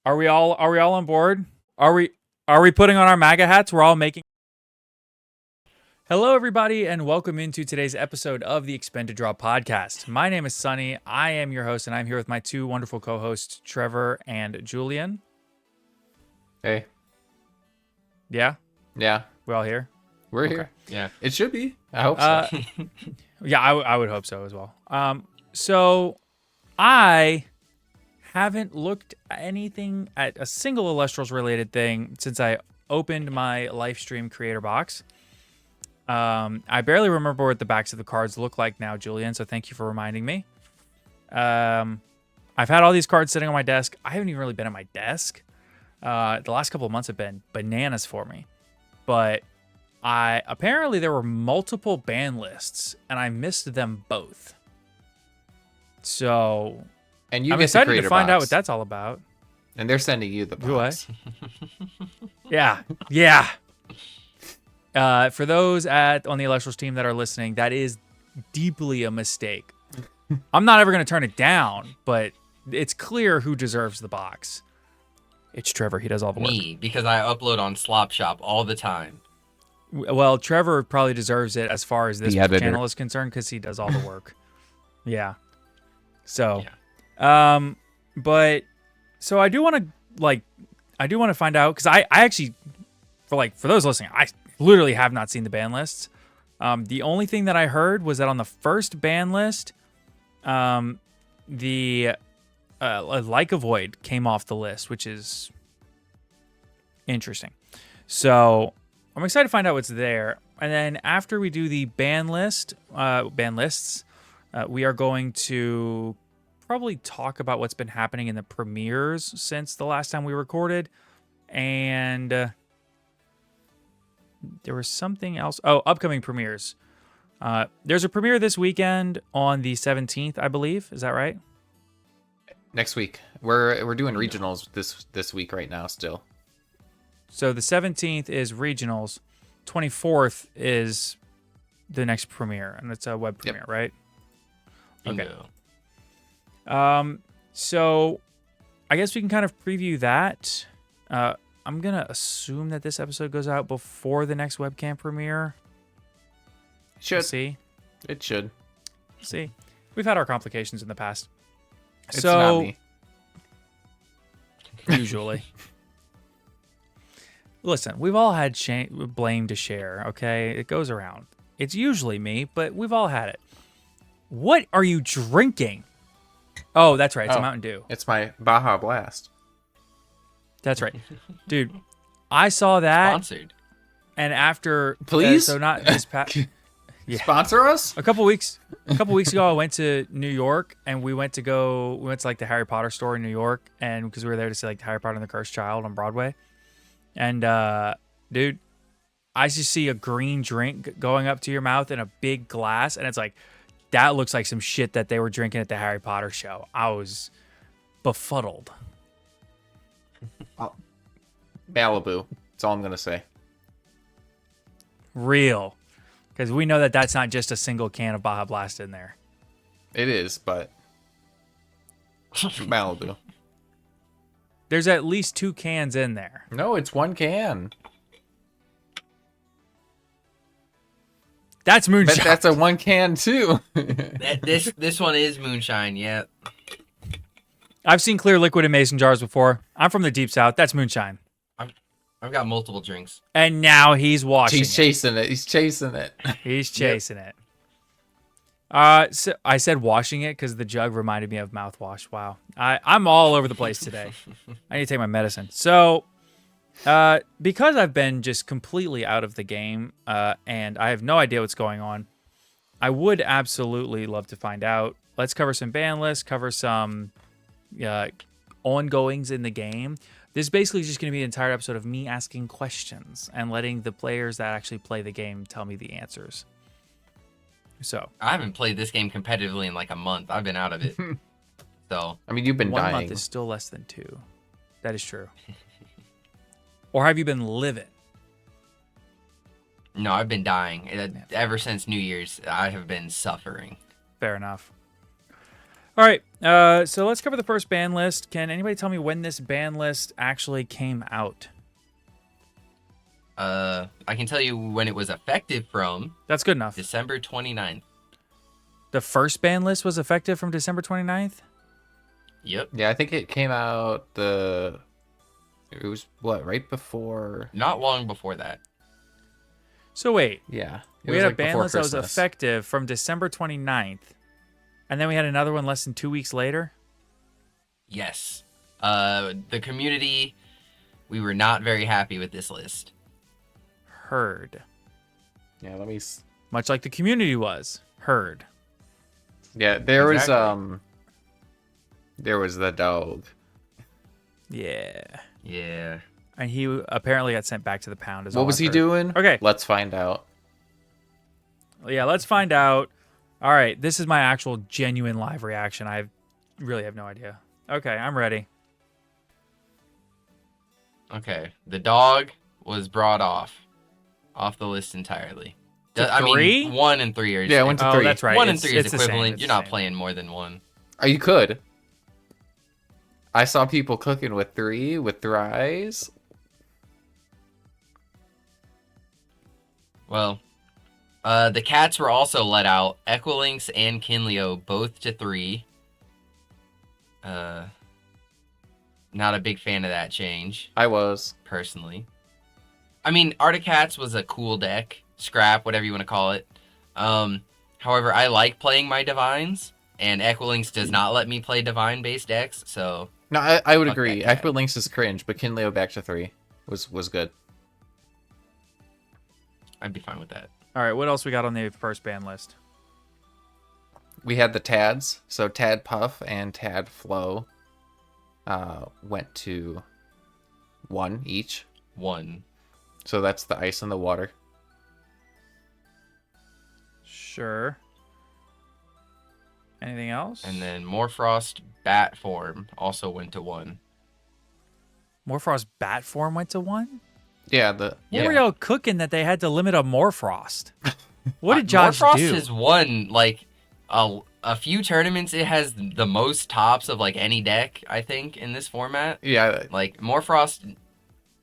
Are we all on board? Are we putting on our MAGA hats? We're all making. Hello, everybody, and welcome into today's episode of the Expend podcast. My name is Sunny. I am your host, and I'm here with my two wonderful co-hosts, Trevor and Julian. Hey. Yeah, Yeah. we're all here. We're here. Yeah. It should be. I hope so. Yeah, I would hope so as well. So I haven't looked at anything at a single Elestrals related thing since I opened my Livestream creator box. I barely remember what the backs of the cards look like now, Julian, so thank you for reminding me. I've had all these cards sitting on my desk. I haven't even really been at my desk. The last couple of months have been bananas for me. But apparently there were multiple ban lists, and I missed them both. So And you I'm get the excited to creator find out box. what that's all about. And they're sending you the box. Yeah. For those on the Elestrals team that are listening, that is deeply a mistake. I'm not ever going to turn it down, but it's clear who deserves the box. It's Trevor. He does all the work. Me, because I upload on Slop Shop all the time. Well, Trevor probably deserves it as far as this The editor. channel is concerned because he does all the work. Yeah. So, Yeah. but so I do want to find out because I actually for those listening, I literally have not seen the ban lists. The only thing that I heard was that on the first ban list, the Like a Void came off the list, which is interesting. So I'm excited to find out what's there. And then after we do the ban lists, we are going to probably talk about what's been happening in the premieres since the last time we recorded. And there was something else. Oh, upcoming premieres. There's a premiere this weekend on the 17th, I believe. Is that right? Next week. We're doing regionals this week right now still. So the 17th is regionals. 24th is the next premiere, and it's a web premiere, right? Okay. Bingo. So I guess we can kind of preview that. I'm going to assume that this episode goes out before the next webcam premiere. Should. We'll see. It should. See. We've had our complications in the past. It's so, not me. Usually. Listen, we've all had blame to share, okay? It goes around. It's usually me, but we've all had it. What are you drinking? Oh, that's right. It's a Mountain Dew. It's my Baja Blast. That's right. Dude, I saw that. Sponsored. And after... Please? So not this past... Yeah. Sponsor us? A couple weeks ago, I went to New York, and we went to like the Harry Potter store in New York, and because we were there to see like Harry Potter and the Cursed Child on Broadway. And dude, I just see a green drink going up to your mouth in a big glass, and it's like, that looks like some shit that they were drinking at the Harry Potter show. I was befuddled. Malibu. That's all I'm gonna say. Real. Because we know that that's not just a single can of Baja Blast in there. It is, but Malibu. There's at least 2 cans in there. No, it's one can. That's moonshine. But that's a one can too. This one is moonshine. Yep. I've seen clear liquid in mason jars before. I'm from the deep south. That's moonshine. I've got multiple drinks. And now he's washing He's chasing it. He's chasing it. He's chasing it. So I said washing it because the jug reminded me of mouthwash. Wow. I'm all over the place today. I need to take my medicine. So because I've been just completely out of the game and I have no idea what's going on, I would absolutely love to find out. Let's cover some ban lists, cover some ongoings in the game. This is basically just going to be an entire episode of me asking questions and letting the players that actually play the game tell me the answers. So I haven't played this game competitively in like a month. I've been out of it. So I mean, you've been 1 dying. month is still less than 2. That is true. Or have you been living? no, I've been dying. Ever since New Year's, I have been suffering. Fair enough. All right. So let's cover the first ban list. Can anybody tell me when this ban list actually came out? I can tell you when it was effective from. That's good enough. December 29th. The first ban list was effective from December 29th? Yep. Yeah, I think it came out It was what, right before? Not long before that. So wait. Yeah. It We was had like a ban before list that was Christmas. effective from December 29th. And then we had another one less than 2 weeks later? Yes. The community, we were not very happy with this list. Heard. Yeah, let me. Much like the community was. Heard. Yeah, there Exactly. there was the dog. Yeah. Yeah. And he apparently got sent back to the pound. What was he doing? Okay. Let's find out. Yeah, let's find out. All right, this is my actual genuine live reaction. I really have no idea. Okay, I'm ready. Okay. The dog was brought off the list entirely. To I three? mean, 1 and 3 are. Yeah, 1 to Oh, 3. that's right. 1 and It's- 3 is it's the same, equivalent. it's You're the not same. playing more than one. Oh, you could. I saw people cooking with 3 with thrice. Well, the cats were also let out. Equilinx and Kinleo both to 3. Not a big fan of that change, I was. personally. I mean, Articats was a cool deck. Scrap, whatever you want to call it. However, I like playing my Divines, and Equilinx does not let me play Divine-based decks, so... No, I would Fuck agree. that cat. Equilinx is cringe, but Kinleo back to 3 was good. I'd be fine with that. All right, what else we got on the first ban list? We had the Tads, so Tad Puff and Tad Flow went to 1 each. 1. So that's the ice and the water. Sure. Anything else? And then Morfrost Bat form also went to 1. Morfrost bat form went to 1? Yeah, What Yeah. were y'all cooking that they had to limit a Morfrost? What did Josh Morfrost do? has won like a few tournaments. It has the most tops of like any deck, I think, in this format. Yeah, Like Morfrost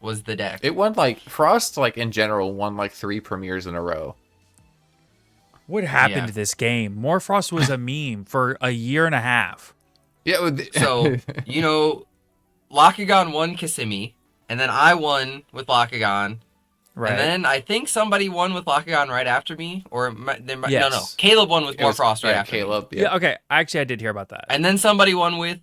was the deck. it won like Frost, like in general, won like 3 premieres in a row. What happened Yeah. to this game? Morfrost was a meme for a year and a half. Yeah, So, you know, Lakagon won Kissimmee, and then I won with Lakagon. Right. And then I think somebody won with Lakagon right after me, or no, Yes. Caleb won with It was- Morfrost right yeah, after me. Caleb. yeah, okay. Actually, I did hear about that. And then somebody won with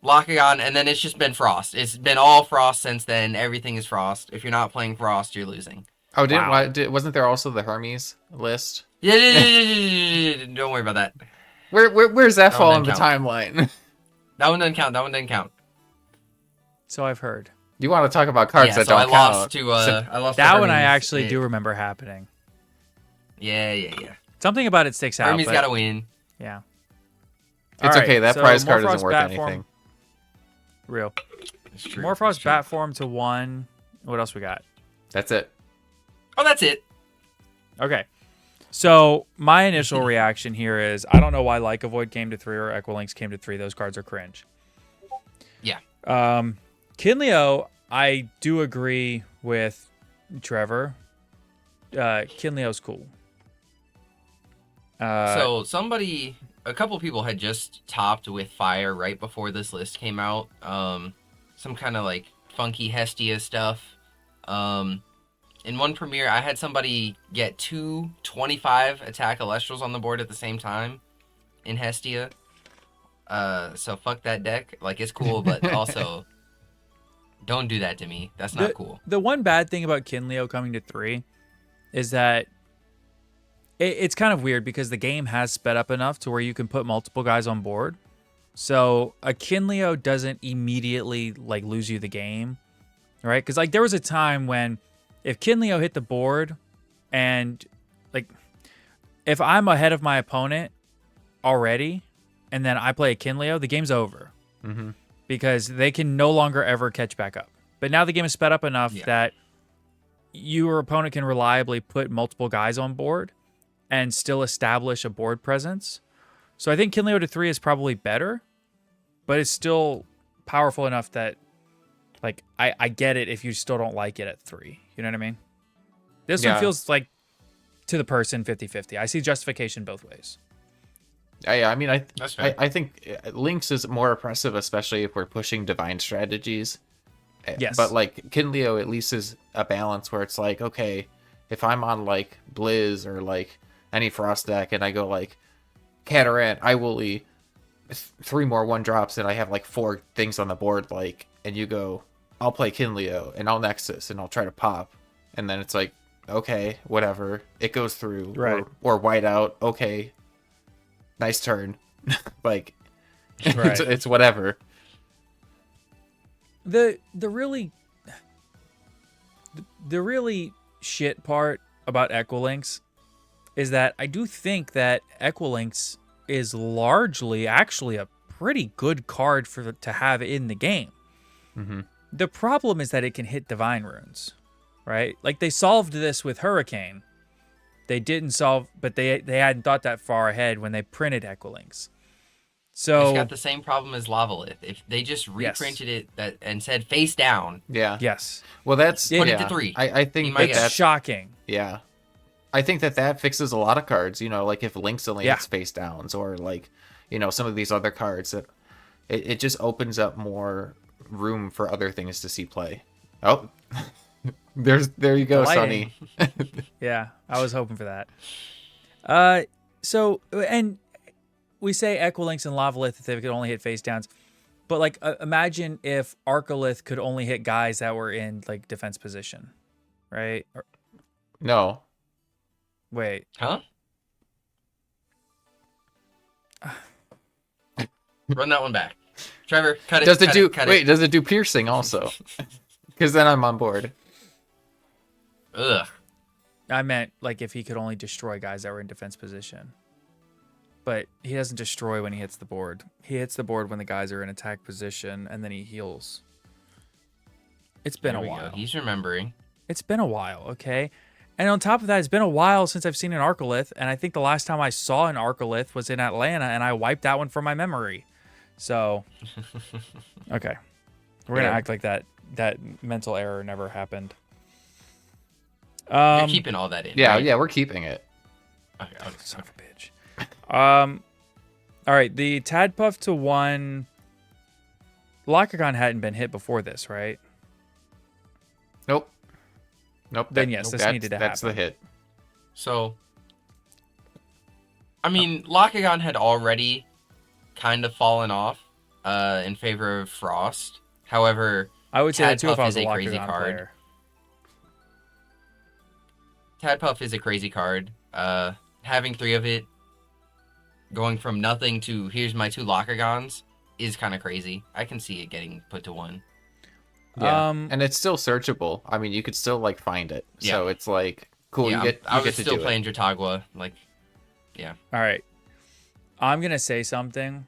Lakagon, and then it's just been Frost. It's been all Frost since then. Everything is Frost. If you're not playing Frost, you're losing. Oh, Wow. wasn't there also the Hermes list? Yeah, don't worry about that. Where's that That fall one in the didn't timeline? That one doesn't count. That one didn't count. So I've heard. You want to talk about cards Yeah, that so I don't lost count? to I lost to That one I Hermes. actually Yeah. do remember happening. Yeah. Something about it sticks out. Hermes but- got to win. Yeah. It's All right, okay. That so prize card Morfrost isn't worth bat anything. form- Real. It's true. Morfrost It's true. bat form to 1. What else we got? That's it. Oh, that's it. Okay. So my initial reaction here is I don't know why Like Avoid came to 3 or Equilinx came to 3. Those cards are cringe. Yeah. Kinleo, I do agree with Trevor. Kinleo's cool. So a couple people had just topped with fire right before this list came out. Some kind of like funky Hestia stuff. In one premiere, I had somebody get 2 25 attack Elestrals on the board at the same time in Hestia. So fuck that deck. Like, it's cool, but also don't do that to me. That's not cool. The one bad thing about Kinleo coming to 3 is that it's kind of weird because the game has sped up enough to where you can put multiple guys on board. So a Kinleo doesn't immediately like lose you the game, right? Because like there was a time when if Kinleo hit the board and like if I'm ahead of my opponent already and then I play a Kinleo, the game's over. Mm-hmm. Because they can no longer ever catch back up. But now the game is sped up enough that your opponent can reliably put multiple guys on board and still establish a board presence. So I think Kinleo to 3 is probably better, but it's still powerful enough that, like, I get it if you still don't like it at 3. You know what I mean? This one feels like, to the person, 50-50. I see justification both ways. Yeah, I mean, That's fair. I think Lynx is more oppressive, especially if we're pushing divine strategies. Yes. But, like, Kinleo at least is a balance where it's like, okay, if I'm on, like, Blizz or, like, any Frost deck and I go, like, Catarant, I will 3 more 1-drops and I have, like, 4 things on the board, like, and you go, I'll play Kinleo and I'll Nexus and I'll try to pop. And then it's like, okay, whatever. It goes through. Right. Or white out. Okay. Nice turn. Like, Right. it's whatever. The really shit part about Equilinx is that I do think that Equilinx is largely actually a pretty good card to have in the game. Mm-hmm. The problem is that it can hit divine runes, right? Like, they solved this with Hurricane. They didn't solve, but they hadn't thought that far ahead when they printed Equilinx. So It's got the same problem as Lavalith. If they just reprinted it and said face down, Yeah. yes, Well, that's Put it to 3. I think might it's that's shocking. yeah. I think that fixes a lot of cards. You know, like if Lynx only hits face downs, or like, you know, some of these other cards that it just opens up more room for other things to see play. Oh, there you go, Sonny. Yeah, I was hoping for that. So, and we say Equilinx and Lavalith if they could only hit face downs, but like, imagine if Arcolith could only hit guys that were in like defense position, right? No. Wait, huh? Run that one back, Trevor. Cut it. Does it cut do? cut Wait, does it do piercing also? Because then I'm on board. Ugh. I meant like if he could only destroy guys that were in defense position. But he doesn't destroy when he hits the board. He hits the board when the guys are in attack position, and then he heals. It's been There a we while. go. He's remembering. It's been a while, okay? And on top of that, it's been a while since I've seen an Arcolith, and I think the last time I saw an Arcolith was in Atlanta, and I wiped that one from my memory. So, okay. We're going to act like that mental error never happened. You're keeping all that in. Yeah, right? yeah, we're keeping it. Okay, Son of a bitch. All right, the Tadpuff to 1. Lockagon hadn't been hit before this, right? Nope. Then yes, this needed to That's happen. the hit. So, I mean, Lockagon had already kind of fallen off in favor of Frost. However, I would say that too if I Tadpuff was is a a crazy Lockagon card. player. Tadpuff is a crazy card. Having 3 of it, going from nothing to here's my 2 Lockagons, is kind of crazy. I can see it getting put to 1. Yeah, and it's still searchable. I mean, you could still like find it. Yeah. So it's like cool. Yeah, I I was still playing Jotagua. Like, yeah. All right. I'm going to say something,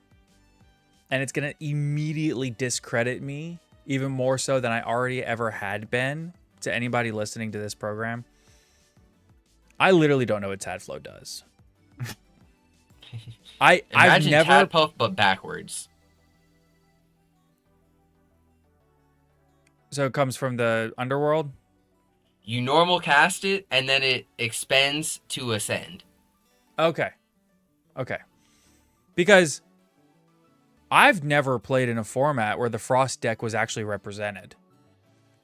and it's going to immediately discredit me, even more so than I already ever had been, to anybody listening to this program. I literally don't know what Tadflow does. I've Imagine never... Tadpuff, but backwards. So it comes from the underworld? You normal cast it, and then it expends to ascend. Okay. Because I've never played in a format where the Frost deck was actually represented.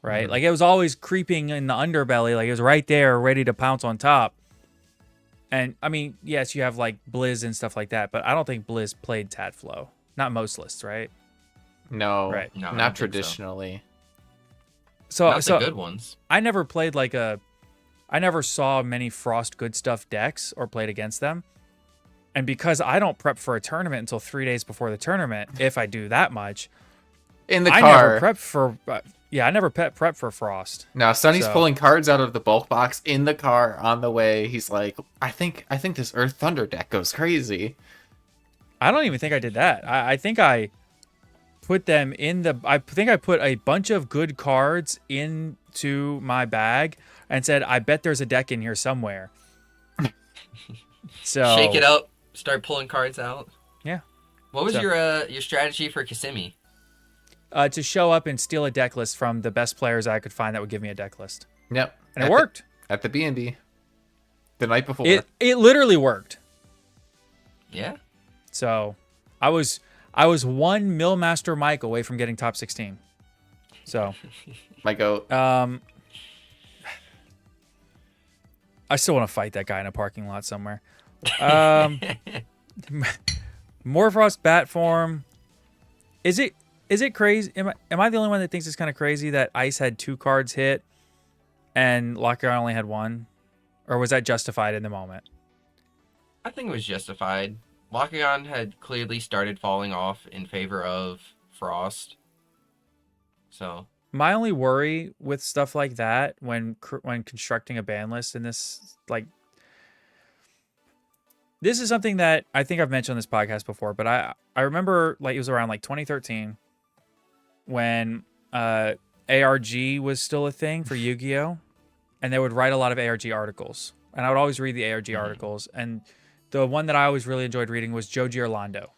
Right? Mm-hmm. Like, it was always creeping in the underbelly. Like, it was right there, ready to pounce on top. And, I mean, yes, you have, like, Blizz and stuff like that, but I don't think Blizz played Tadflow. Not most lists, right? No, Right. No, I don't not think so. traditionally. Not the good ones. I never played I never saw many Frost good stuff decks or played against them. And because I don't prep for a tournament until 3 days before the tournament, if I do that much, In the I car. never prep for I never prep for Frost. Now Sonny's So- pulling cards out of the bulk box in the car on the way. He's like, I think this Earth Thunder deck goes crazy. I don't even think I did that. I think I put them in I think I put a bunch of good cards into my bag and said, I bet there's a deck in here somewhere. So Shake it up. Start pulling cards out. Yeah. What was So- your strategy for Kissimmee? To show up and steal a deck list from the best players I could find that would give me a deck list. Yep. And it worked. At the B&B. The night before. It literally worked. Yeah. So I was one Millmaster Mike away from getting top 16. So My goat. I still want to fight that guy in a parking lot somewhere. Morfrost bat form. Is it crazy? Am I the only one that thinks it's kind of crazy that Ice had 2 cards hit and Locker only had 1? Or was that justified in the moment? I think it was justified. Locagon had clearly started falling off in favor of Frost. So My only worry with stuff like that when constructing a ban list in this, like, this is something that I think I've mentioned on this podcast before, but I remember, like, it was around like 2013 when ARG was still a thing for Yu-Gi-Oh, and they would write a lot of ARG articles, and I would always read the ARG articles, and the one that I always really enjoyed reading was Joe Girlando,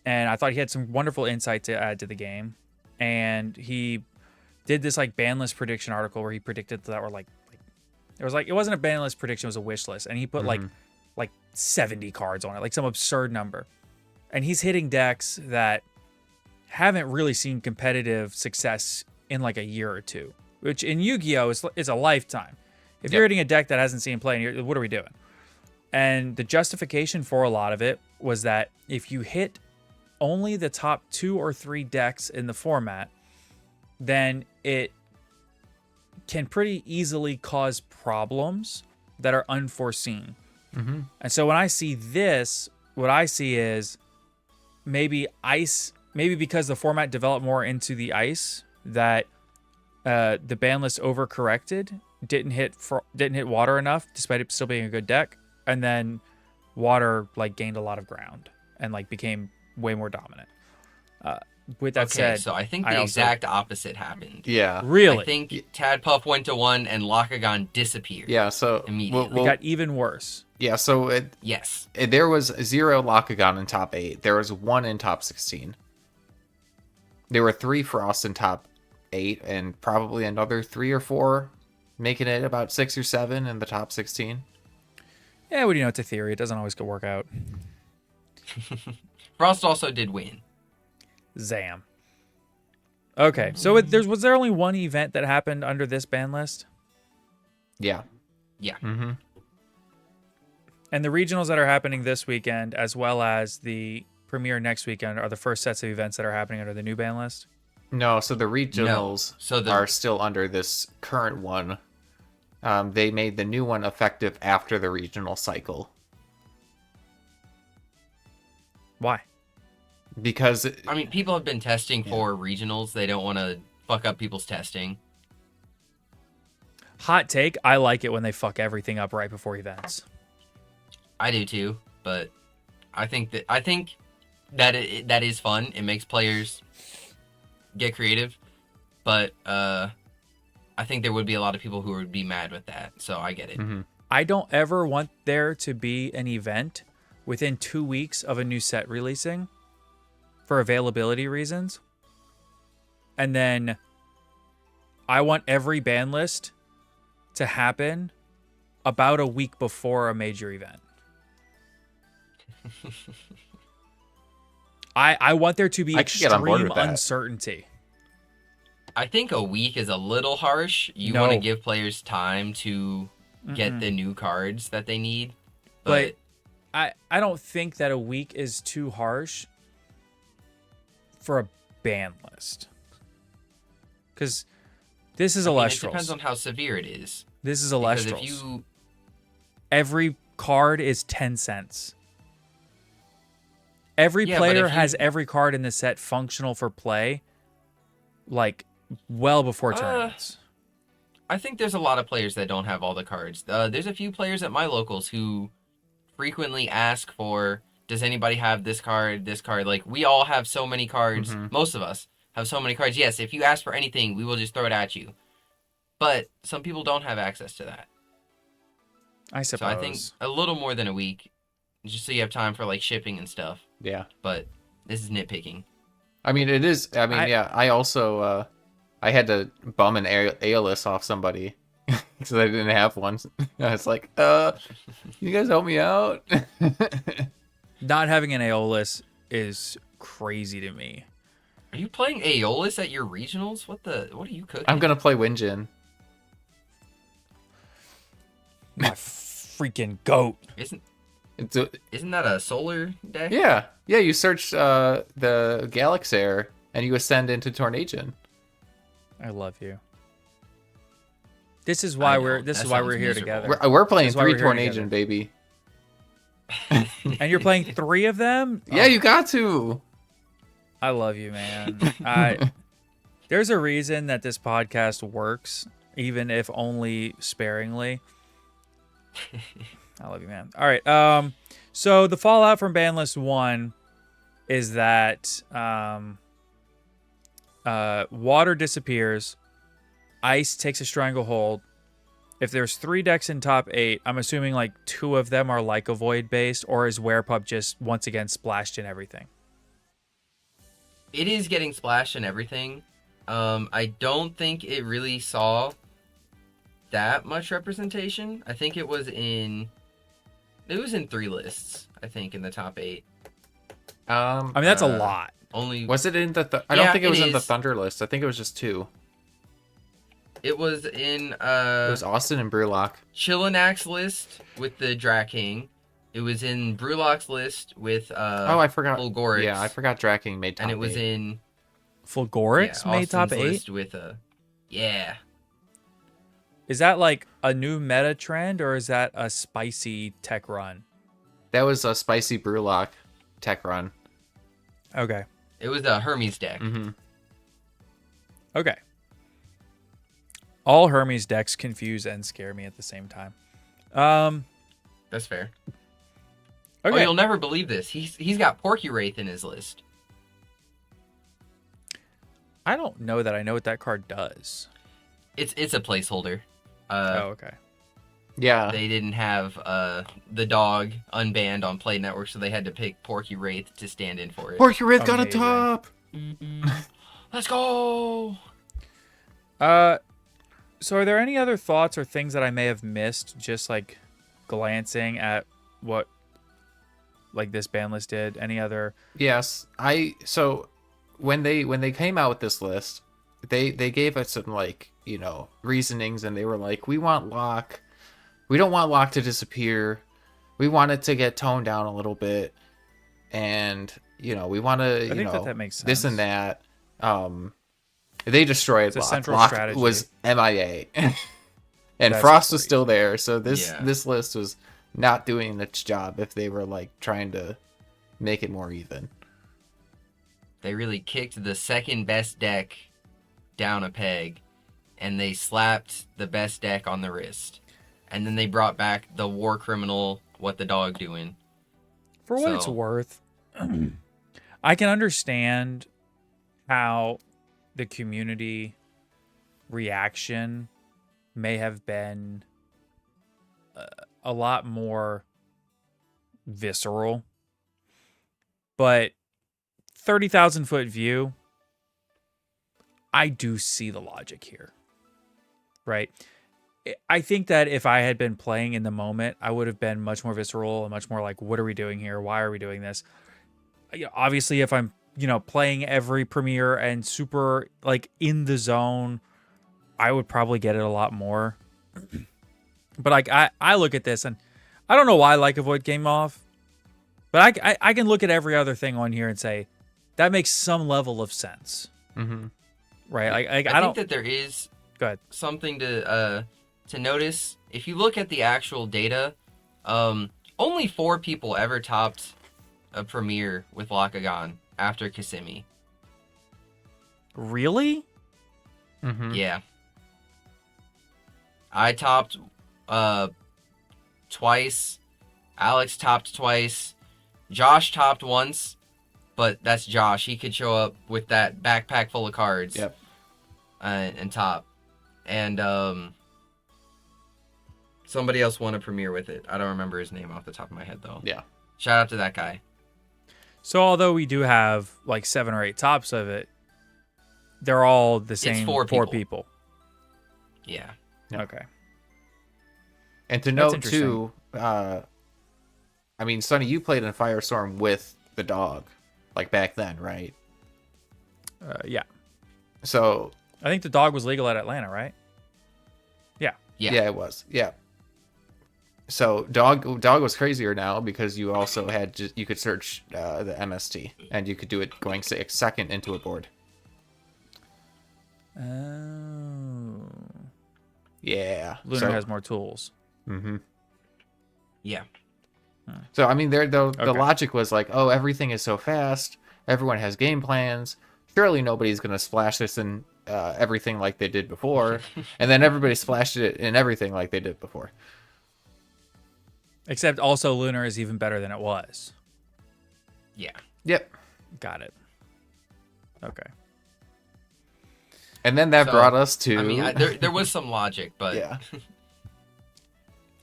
and I thought he had some wonderful insight to add to the game. And he did this like ban list prediction article where he predicted that were like it wasn't a ban list prediction, it was a wish list, and he put like 70 cards on it, like some absurd number. And he's hitting decks that haven't really seen competitive success in like a year or two, which in Yu-Gi-Oh is a lifetime. If you're hitting a deck that hasn't seen play, what are we doing? And the justification for a lot of it was that if you hit only the top 2 or 3 decks in the format, then it can pretty easily cause problems that are unforeseen. Mm-hmm. And so when I see this, what I see is maybe because the format developed more into the ice, that the ban list overcorrected, didn't hit water enough, despite it still being a good deck, and then water like gained a lot of ground and like became way more dominant. With that said, so I think the exact opposite happened. Yeah. Really? I think Tadpuff went to 1 and Locagon disappeared. Yeah, so immediately. It got even worse. Yeah, so yes. There was 0 Locagon in top 8. There was 1 in top 16. There were 3 Frost in top 8, and probably another 3 or 4, making it about 6 or 7 in the top 16. Yeah, what do you know? It's a theory. It doesn't always work out. Frost also did win. Zam. Okay, so was there only one event that happened under this ban list? Yeah. Yeah. Mm-hmm. And the regionals that are happening this weekend, as well as the premiere next weekend, are the first sets of events that are happening under the new ban list? No, so the regionals So are still under this current one. They made the new one effective after the regional cycle. Why? Because I mean, people have been testing for regionals. They don't want to fuck up people's testing. Hot take, I like it when they fuck everything up right before events. I do too, but I think that is fun. It makes players get creative, but I think there would be a lot of people who would be mad with that. So I get it. Mm-hmm. I don't ever want there to be an event within 2 weeks of a new set releasing for availability reasons. And then I want every ban list to happen about a week before a major event. I want there to be extreme uncertainty. I think a week is a little harsh. You want to give players time to get the new cards that they need. But I don't think that a week is too harsh for a ban list. Because this is Elestrals. It depends on how severe it is. This is Elestrals. Every card is 10 cents. Every player has every card in the set functional for play, like, well before tournaments. I think there's a lot of players that don't have all the cards. There's a few players at my locals who frequently ask for, does anybody have this card, this card? Like, we all have so many cards. Mm-hmm. Most of us have so many cards. Yes, if you ask for anything, we will just throw it at you. But some people don't have access to that. I suppose. So I think a little more than a week just so you have time for like shipping and stuff. Yeah. But this is nitpicking. I mean, it is. I mean, I- yeah. I also I had to bum an ALS off somebody because I didn't have one. I was like, you guys help me out? Not having an Aeolus is crazy to me. Are you playing Aeolus at your regionals? What are you cooking? I'm gonna play Winjin. My freaking goat. Isn't that a solar deck? Yeah. You search the Galaxair and you ascend into Tornadon. I love you. This is why we're here miserable. together. We're playing That's why 3 we're here together. Tornadon, baby. And you're playing 3 of them? Yeah, you got to. I love you, man. There's a reason that this podcast works, even if only sparingly. I love you, man. All right. So the fallout from ban list 1 is that water disappears, ice takes a stranglehold. If there's 3 decks in top 8, I'm assuming like 2 of them are like a void based, or is Werepup just once again splashed in everything? It is getting splashed and everything. I don't think it really saw that much representation. I think it was in 3 lists, I think, in the top 8. I mean, that's a lot. Only Was it in the I don't think it was in the is. Thunder list. I think it was just 2. It was in It was Austin and Brewlock. Chillinax list with the Draking. It was in Brewlock's list with Oh, I forgot. Fulgorix. Yeah, I forgot Draking made top And it was 8. in Fulgorix made top Austin's 8? list with yeah. Is that like a new meta trend, or is that a spicy tech run? That was a spicy Brewlock tech run. Okay. It was a Hermes deck. Mm-hmm. Okay. All Hermes decks confuse and scare me at the same time. That's fair. Okay. Oh, you'll never believe this. He's got Porky Wraith in his list. I don't know that I know what that card does. It's a placeholder. Okay. Yeah. They didn't have the dog unbanned on Play Network, so they had to pick Porky Wraith to stand in for it. Porky Wraith got a Amazing. top. Let's go! So are there any other thoughts or things that I may have missed, just like glancing at what like this ban list did? Any other? Yes. So when they came out with this list, they gave us some like, reasonings, and they were like, we don't want Lock to disappear. We want it to get toned down a little bit. And, we want to, I think that makes sense. this and that. They destroyed It's a Lock. central Lock strategy. was MIA. And That's Frost was crazy. still there. So this Yeah. this list was not doing its job if they were like trying to make it more even. They really kicked the second best deck down a peg, and they slapped the best deck on the wrist. And then they brought back the war criminal, what the dog doing. For what it's So- worth, I can understand how the community reaction may have been a lot more visceral, but 30,000 foot view, I do see the logic here, right? I think that if I had been playing in the moment, I would have been much more visceral and much more like, what are we doing here? Why are we doing this? Obviously, if I'm, playing every premiere and super like in the zone, I would probably get it a lot more. But like, I look at this and I don't know why Like a Void came off, but I can look at every other thing on here and say that makes some level of sense, Mm-hmm. right? I I think don't. that there is Go ahead. something to notice. If you look at the actual data, only 4 people ever topped a premiere with Lakagon after Kissimmee. Really? Mm-hmm. Yeah. I topped twice. Alex topped twice. Josh topped once, but that's Josh. He could show up with that backpack full of cards. Yep. And top. And somebody else won a premiere with it. I don't remember his name off the top of my head though. Yeah. Shout out to that guy. So although we do have like 7 or 8 tops of it, they're all the same four people. Yeah. Yeah. Okay. And to That's note too, I mean, Sonny, you played in Firestorm with the dog, like back then, right? Yeah. So I think the dog was legal at Atlanta, right? yeah, it was. Yeah. So dog was crazier now because you also had you could search the MST and you could do it going say, second into a board. Oh. Yeah. Lunar has more tools. Mm-hmm. Yeah. So I mean, the Okay. logic was like, oh, everything is so fast. Everyone has game plans. Surely nobody's gonna splash this in everything like they did before, and then everybody splashed it in everything like they did before. Except also Lunar is even better than it was. Yeah. Yep. Got it. Okay. And then that So, brought us to. I mean, there was some logic, but yeah.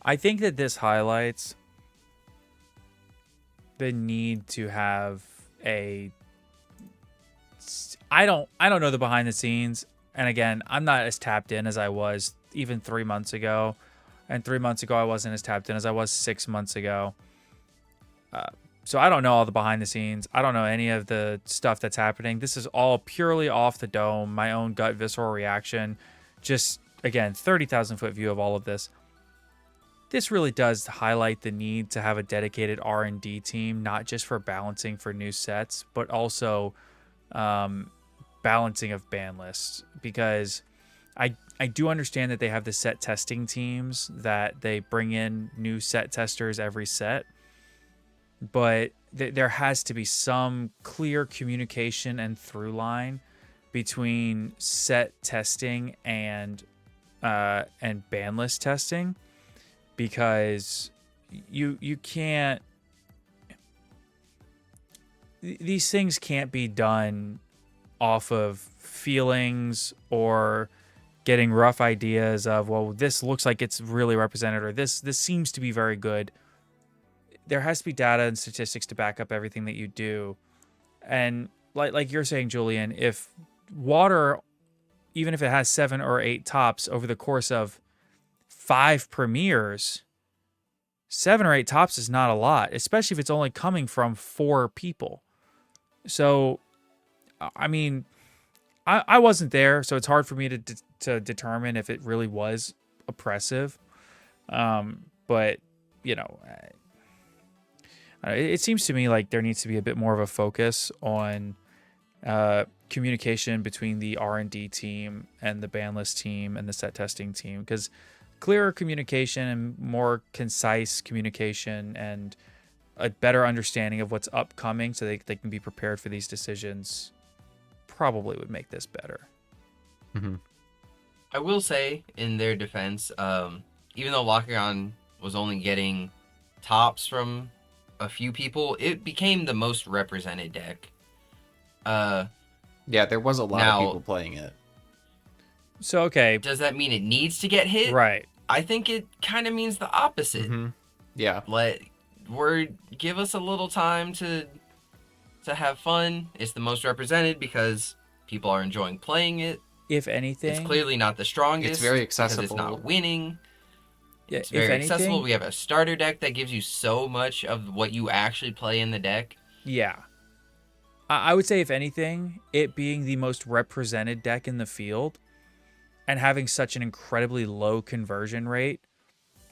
I think that this highlights the need to have a I don't know the behind the scenes, and again, I'm not as tapped in as I was even 3 months ago, and 3 months ago I wasn't as tapped in as I was 6 months ago. So I don't know all the behind the scenes. I don't know any of the stuff that's happening. This is all purely off the dome, my own gut visceral reaction. Just again, 30,000 foot view of all of this. This really does highlight the need to have a dedicated R&D team, not just for balancing for new sets, but also balancing of ban lists, because I do understand that they have the set testing teams that they bring in new set testers every set, but there has to be some clear communication and through line between set testing and ban list testing, because you can't, these things can't be done off of feelings or getting rough ideas of, well, this looks like it's really represented, or this seems to be very good. There has to be data and statistics to back up everything that you do. And like you're saying, Julian, if water, even if it has 7 or 8 tops over the course of 5 premieres, 7 or 8 tops is not a lot, especially if it's only coming from 4 people. So, I mean, I wasn't there, so it's hard for me to determine if it really was oppressive. But, you know, it seems to me like there needs to be a bit more of a focus on communication between the R&D team and the ban list team and the set testing team, because clearer communication and more concise communication and a better understanding of what's upcoming so they can be prepared for these decisions probably would make this better. Mm-hmm. I will say, in their defense, even though Lockagon was only getting tops from a few people, it became the most represented deck. Yeah, there was a lot of people playing it. So, okay. Does that mean it needs to get hit? Right. I think it kind of means the opposite. Mm-hmm. Yeah. Give us a little time to have fun. It's the most represented because people are enjoying playing it. If anything, it's clearly not the strongest. It's very accessible. Because it's not winning. Yeah, it's very accessible. We have a starter deck that gives you so much of what you actually play in the deck. Yeah. I would say, if anything, it being the most represented deck in the field and having such an incredibly low conversion rate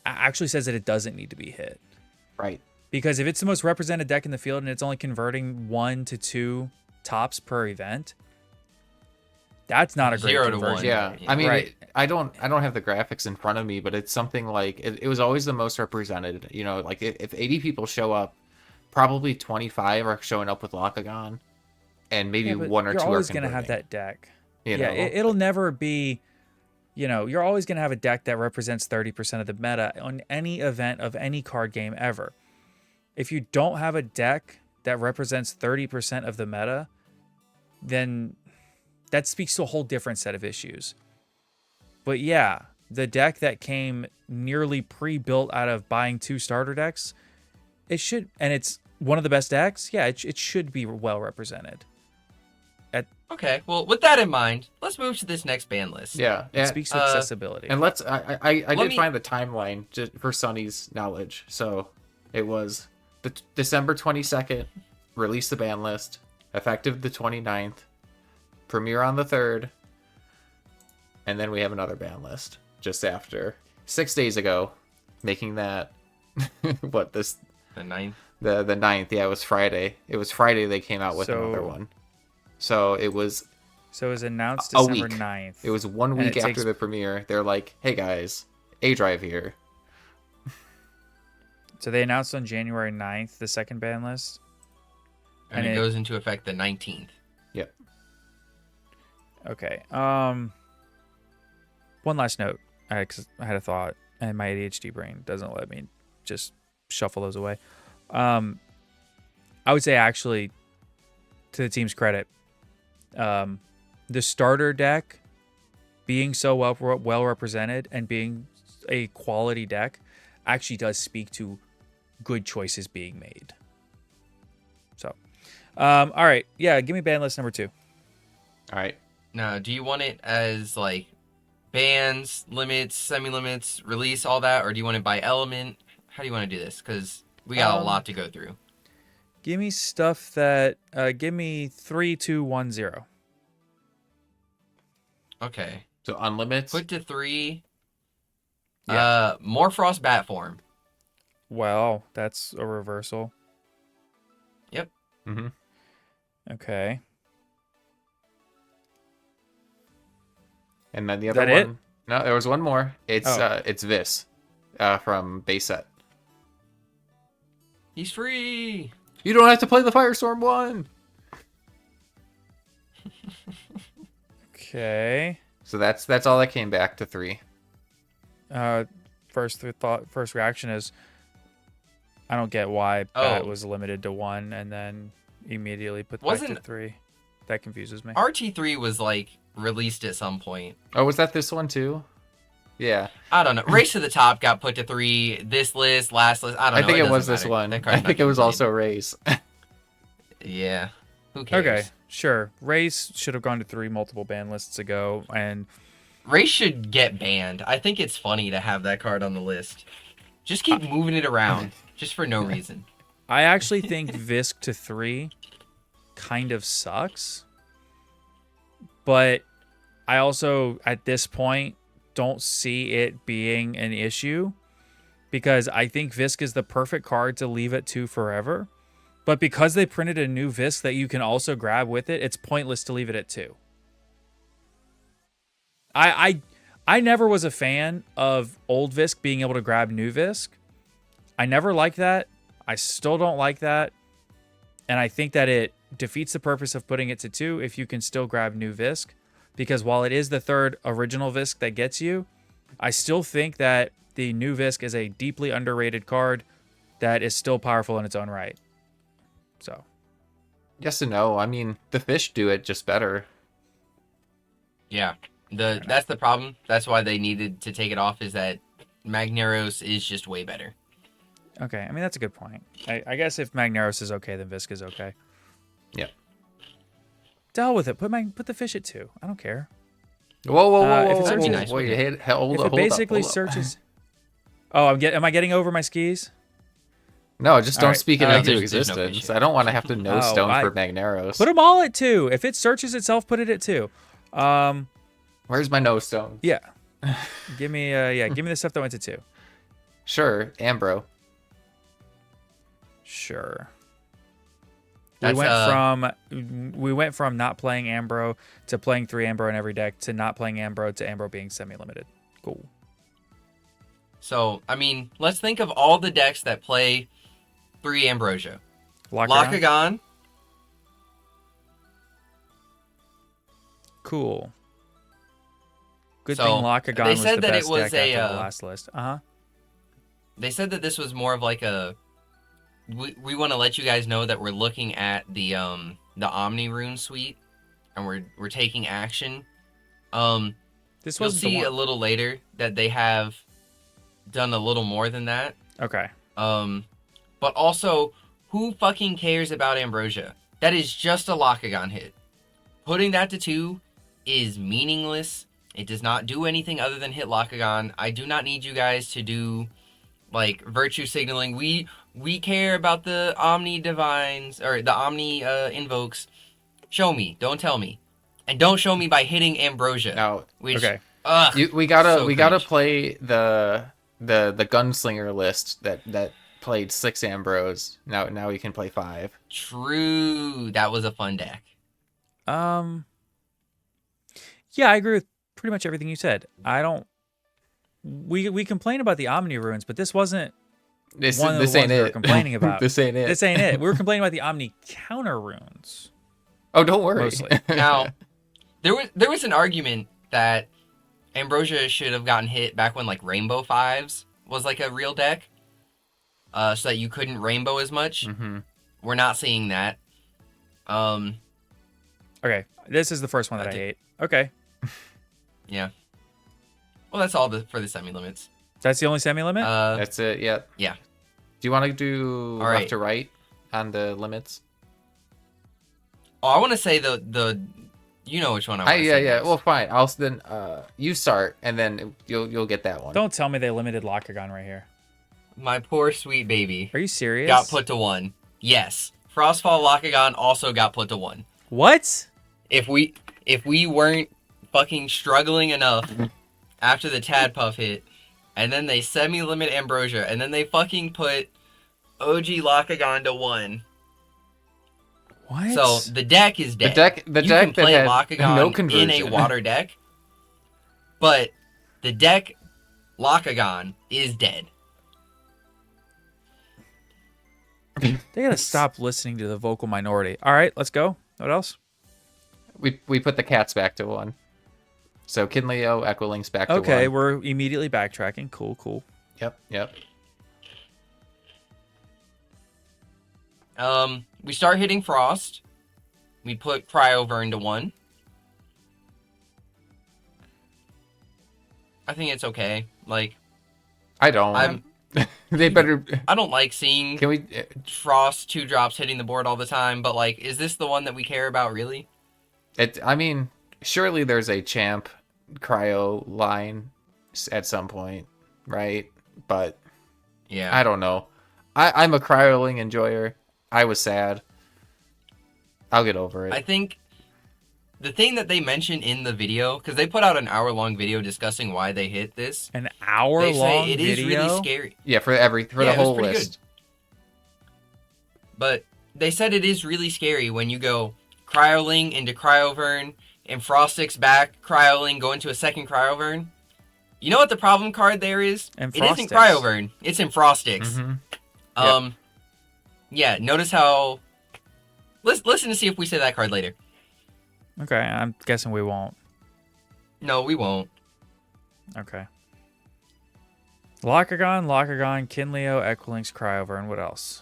actually says that it doesn't need to be hit. Right. Because if it's the most represented deck in the field and it's only converting 1 to 2 tops per event, that's not a great 0 to conversion. 1. Yeah. Right. I mean, Right. I don't have the graphics in front of me, but it's something like it was always the most represented. You know, like if 80 people show up, probably 25 are showing up with Lockagon, and maybe but 1 or 2 you're are always going to converting. have that deck. You Yeah, know? it'll never be, you're always going to have a deck that represents 30% of the meta on any event of any card game ever. If you don't have a deck that represents 30% of the meta, then that speaks to a whole different set of issues. But yeah, the deck that came nearly pre-built out of buying 2 starter decks It should, and it's one of the best decks. Yeah, it should be well represented. Okay, well, with that in mind, let's move to this next ban list. Yeah, It speaks to accessibility. And let's. I did me- find the timeline just for Sunny's knowledge. So it was the December 22nd, release the ban list, effective the 29th, premiere on the 3rd, and then we have another ban list just after 6 days ago, making that what this The 9th. the 9th. Yeah, it was Friday. It was Friday they came out with So- another one. So it was So it was announced a December week. 9th. It was 1 And week it after takes- the premiere. They're like, "Hey guys, A Drive here." So they announced on January 9th the second ban list. And it goes into effect the 19th. Yep. Okay. One last note. 'Cause I had a thought, and my ADHD brain doesn't let me just shuffle those away. I would say actually, to the team's credit, the starter deck being so well represented and being a quality deck actually does speak to good choices being made. So, all right, yeah, give me ban list number 2. All right. Now, do you want it as like bans, limits, semi-limits, release, all that, or do you want it by element? How do you want to do this? Because we got a lot to go through. Give me stuff that give me 3, 2, 1, 0. Okay. So unlimits. Put to 3. Yeah. Morfrost bat form. Well, that's a reversal. Yep. Mm-hmm. Okay. And then the Is other that one. No, there was one more. It's Oh. it's Vis, from base set. He's free. You don't have to play the Firestorm one. Okay. So that's all that came back to 3. First reaction is, I don't get why that Oh. was limited to 1 and then immediately put back to Wasn't- 3. That confuses me. RT3 was like released at some point. Oh, was that this one too? Yeah, I don't know. Race to the Top got put to 3. This list, last list, I don't I know. think it doesn't was this matter. one. That I card's not think it was getting also Race. played. Yeah. Who cares? Okay, sure. Race should have gone to 3 multiple ban lists ago, and Race should get banned. I think it's funny to have that card on the list. Just keep moving it around, just for no reason. I actually think Visk to 3 kind of sucks. But I also, at this point, don't see it being an issue because I think Visk is the perfect card to leave at 2 forever. But because they printed a new Visk that you can also grab with it, it's pointless to leave it at 2. I never was a fan of old Visk being able to grab new Visk. I never liked that. I still don't like that. And I think that it defeats the purpose of putting it to 2 if you can still grab new Visk. Because while it is the third original Visk that gets you, I still think that the new Visk is a deeply underrated card that is still powerful in its own right. So, Yes and no. I mean, the fish do it just better. Yeah. That's the problem. That's why they needed to take it off, is that Magneros is just way better. okay. I mean, that's a good point. I guess if Magneros is okay, then Visk is okay. Yeah. To hell with it. Put the fish at 2. I don't care. Whoa! if it's whoa, actually nice, wait, okay. hold If up, it basically hold up. searches... Oh, am I getting over my skis? No, just don't Alright, speak it there's into no existence. fish. I don't want to have to no Oh, stone for Magneros. Put them all at 2. If it searches itself, put it at 2. Where's my no stone? Yeah. Give me the stuff that went to 2. Sure, Ambro. Sure. That's, We went from not playing Ambro to playing 3 Ambro in every deck to not playing Ambro to Ambro being semi-limited. Cool. So, I mean, let's think of all the decks that play 3 Ambrosia. Lockagon? Lockagon. Cool. Good So, thing Lockagon they was said the that it best was deck a, after the last list. They said that this was more of like a... We want to let you guys know that we're looking at the Omni Rune suite, and we're taking action. This You'll was see a little later that they have done a little more than that. Okay. But also, who fucking cares about Ambrosia? That is just a Lockagon hit. Putting that to 2 is meaningless. It does not do anything other than hit Lockagon. I do not need you guys to do, like, virtue signaling. We care about the Omni Divines, or the Omni Invokes. Show me. Don't tell me. And don't show me by hitting Ambrosia. Now, Which, okay. we gotta cringe. play the gunslinger list that played 6 Ambrose. Now we can play 5. True. That was a fun deck. Yeah, I agree with pretty much everything you said. I don't. We complain about the Omni runes, but this wasn't one of the ones we were complaining about. This ain't it. This ain't it. We were complaining about the Omni counter runes. Oh, don't worry. Mostly. Now, there was an argument that Ambrosia should have gotten hit back when like Rainbow Fives was like a real deck, so that you couldn't rainbow as much. Mm-hmm. We're not seeing that. Okay, this is the first one that I hate. Okay, Yeah. Well, that's all for the semi limits. that's the only semi limit. That's it. Yeah. Yeah. Do you want to do All left right. to right on the limits? Oh, I want to say the you know which one I want to Yeah. say Yeah. next. Well, fine. I'll then you start, and then you'll get that one. Don't tell me they limited Lockagon right here. My poor sweet baby Are you serious? got put to 1. Yes. Frostfall Lockagon also got put to 1. What? If we weren't fucking struggling enough after the Tadpuff hit, and then they semi-limit Ambrosia, and then they fucking put OG Lockagon to 1. What? So the deck is dead. The you deck can play that had Lockagon no in conversion. a water deck, but the deck Lockagon is dead. They gotta stop listening to the vocal minority. All right, let's go. What else? We put the cats back to 1. So Kinleo, Equilings back to 1. Okay, we're immediately backtracking. Cool. Yep. We start hitting Frost. We put Cryovern to 1. I think it's okay. Like, I don't. They better. I don't like seeing Can we? Frost 2-drops hitting the board all the time, but like, is this the one that we care about really? I mean, surely there's a champ cryo line at some point, right? But Yeah. I don't know. I'm a cryoling enjoyer. I was sad. I'll get over it. I think the thing that they mentioned in the video, because they put out an hour-long video discussing why they hit this. An They hour-long say it video. is really scary. Yeah, for Yeah, the it was whole pretty list. But they said it is really scary when you go Cryoling into Cryovern, and Frostix back, Cryoling, go into a second Cryovern. You know what the problem card there is? And It isn't Frostix. Cryovern. It's in Frostix. Mhm. Yeah, notice how... Listen to see if we say that card later. Okay, I'm guessing we won't. No, we won't. Okay. Lockagon, Kinleo, Equilings, Cryovern. What else?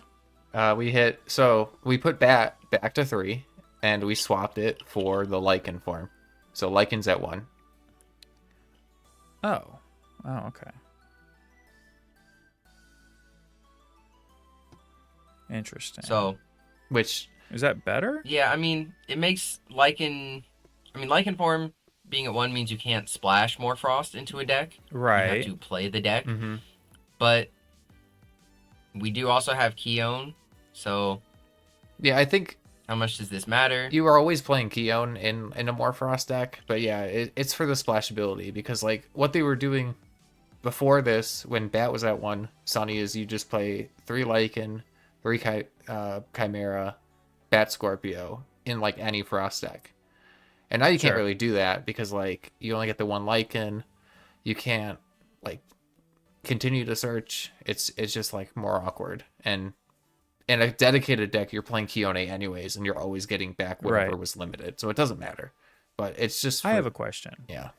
We put back to 3, and we swapped it for the Lycan form. So Lycan's at 1. Oh, okay. Interesting. So, Which Is that better? yeah, I mean, it makes Lycan... I mean, Lycan form being at 1 means you can't splash more Frost into a deck. You Right. have to play the deck. mhm. But we do also have Keone, so Yeah, I think how much does this matter? you are always playing Keone in a more Frost deck, but yeah, it's for the splashability because like what they were doing before this when Bat was at 1, Sunny, is you just play 3 Lycan, 3 Chimera, Bat Scorpio in like any Frost deck. And now you can't Sure. really do that because like you only get the 1 Lycan. You can't like continue to search. It's just like more awkward. And in a dedicated deck, you're playing Keone anyways, and you're always getting back whatever Right. was limited. So it doesn't matter. But it's just I have a question. yeah.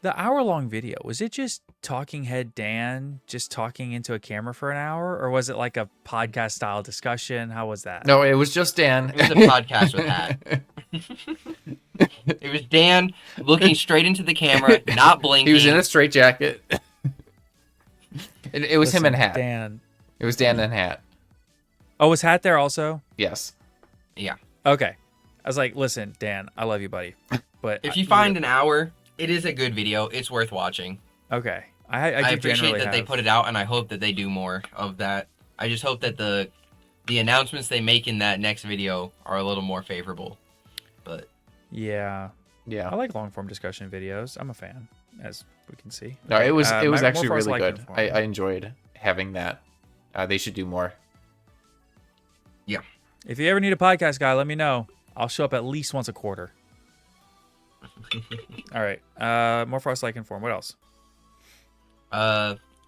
The hour-long video, was it just talking head Dan just talking into a camera for an hour, or was it like a podcast-style discussion? How was that? No, it was just Dan. It was a podcast with that. It was Dan looking straight into the camera, not blinking. He was in a straitjacket. It was him Listen, in hat. Dan, It was Dan and Hat. Oh, was Hat there also? Yes. Yeah. Okay. I was like, listen, Dan, I love you, buddy. But If you find an hour, it is a good video. It's worth watching. Okay. I I do appreciate generally that they put it out, and I hope that they do more of that. I just hope that the announcements they make in that next video are a little more favorable. But Yeah. Yeah. I like long form discussion videos. I'm a fan, as we can see. No, it was actually more really like good. I enjoyed having that. They should do more. yeah. If you ever need a podcast guy, let me know. I'll show up at least once a quarter. All right. More Frost like inform. What else?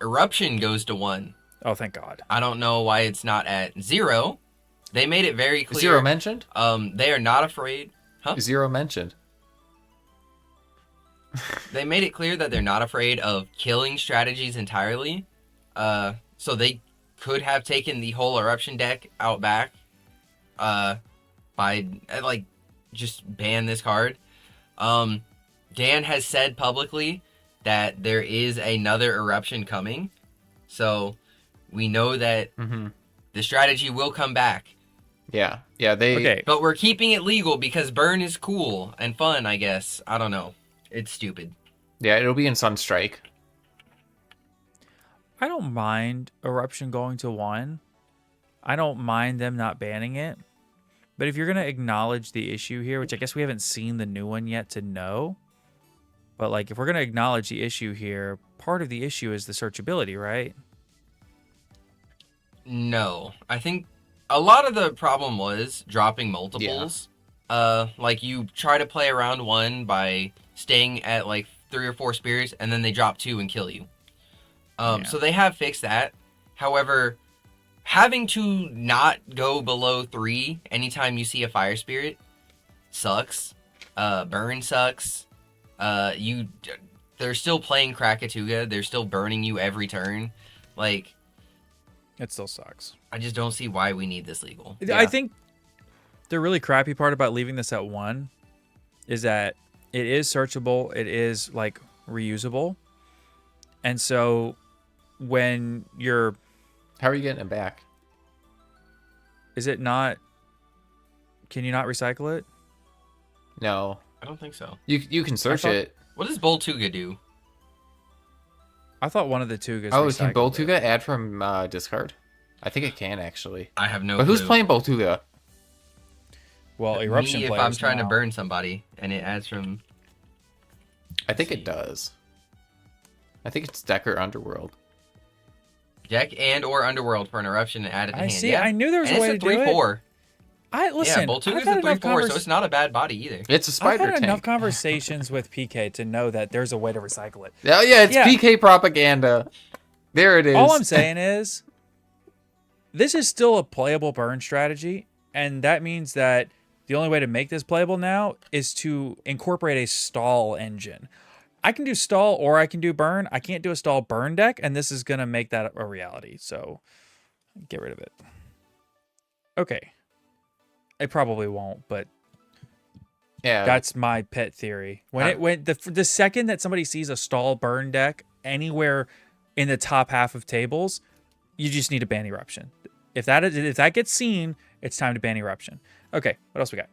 Eruption goes to 1. Oh, thank God. I don't know why it's not at 0. They made it very clear. 0 mentioned? They are not afraid. Huh? 0 mentioned. They made it clear that they're not afraid of killing strategies entirely. So they could have taken the whole eruption deck out back. By like just ban this card. Dan has said publicly that there is another eruption coming. So we know that the strategy will come back. Yeah. Yeah, they Okay. But we're keeping it legal because burn is cool and fun, I guess. I don't know. It's stupid. Yeah, it'll be in Sunstrike. I don't mind Eruption going to 1. I don't mind them not banning it. But if you're going to acknowledge the issue here, which I guess we haven't seen the new one yet to know, but like if we're going to acknowledge the issue here, part of the issue is the searchability, right? No. I think a lot of the problem was dropping multiples. Like you try to play around 1 by staying at like 3 or 4 spears, and then they drop 2 and kill you. So they have fixed that. However, having to not go below 3 anytime you see a fire spirit sucks. Burn sucks. They're still playing Krakatuga. They're still burning you every turn. Like, It still sucks. I just don't see why we need this legal. I think the really crappy part about leaving this at 1 is that it is searchable. It is like reusable. And so when you're... How are you getting it back? Is it not... Can you not recycle it? No. I don't think so. You can search it. What does Boltuga do? I thought one of the Tugas Oh, can recycled Boltuga it. add from discard? I think it can, actually. I have no But clue. who's playing Boltuga? Well, Eruption Me, if players I'm trying now. to burn somebody, and it adds from... I think it does. I think it's Deck or Underworld. Deck and or Underworld for an eruption and add it to I hand. see. Yeah. I knew there was And a way it's to a do it. 3/4. Listen, Yeah, Boltuga's I've had a enough 3/4, so it's not a bad body either. It's a I've spider had enough tank. conversations with PK to know that there's a way to recycle it. Oh, yeah, it's Yeah. PK propaganda. There it is. All I'm saying is, this is still a playable burn strategy, and that means that the only way to make this playable now is to incorporate a stall engine. I can do stall or I can do burn. I can't do a stall burn deck, and this is going to make that a reality. So get rid of it. Okay. It probably won't, but Yeah. that's my pet theory. When the second that somebody sees a stall burn deck anywhere in the top half of tables, you just need to ban Eruption. If that gets seen, it's time to ban Eruption. Okay, what else we got?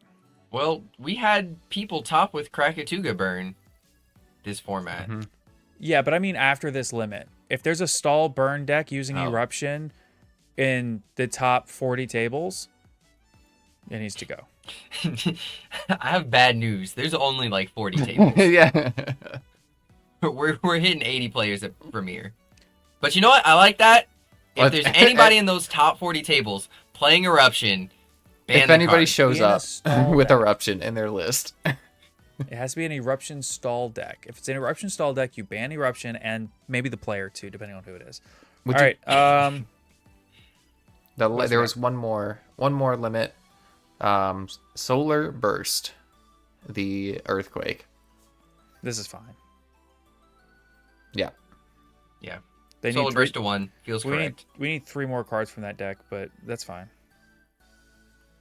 Well, we had people top with Krakatuga burn this format. Mm-hmm. Yeah, but I mean after this limit. If there's a stall burn deck using Eruption in the top 40 tables, it needs to go. I have bad news. There's only like 40 tables. Yeah. We're hitting 80 players at Premiere. But you know what? I like that. If What? there's anybody in those top 40 tables playing Eruption, ban If the anybody card. shows Be in a up stall with deck. Eruption in their list. It has to be an Eruption stall deck. If it's an Eruption stall deck, you ban Eruption and maybe the player too, depending on who it is. Would All you- right. There was one more limit. Solar Burst, the earthquake. This is fine. Yeah. Yeah. They Solar need three, Burst to 1 feels correct. we need 3 more cards from that deck, but that's fine.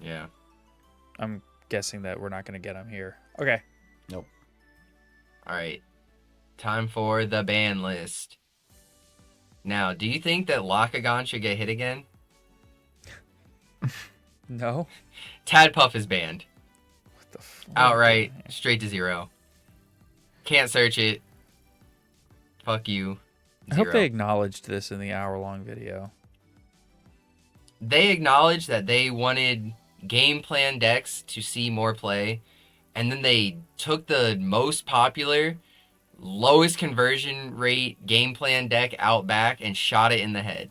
Yeah. I'm guessing that we're not going to get them here. Okay. Nope. All right. Time for the ban list. Now, do you think that Lakagon should get hit again? No. Tadpuff is banned. What the fuck? Outright, straight to 0. Can't search it. Fuck you. I hope 0. they acknowledged this in the hour-long video. They acknowledged that they wanted game plan decks to see more play, and then they took the most popular, lowest conversion rate game plan deck out back and shot it in the head.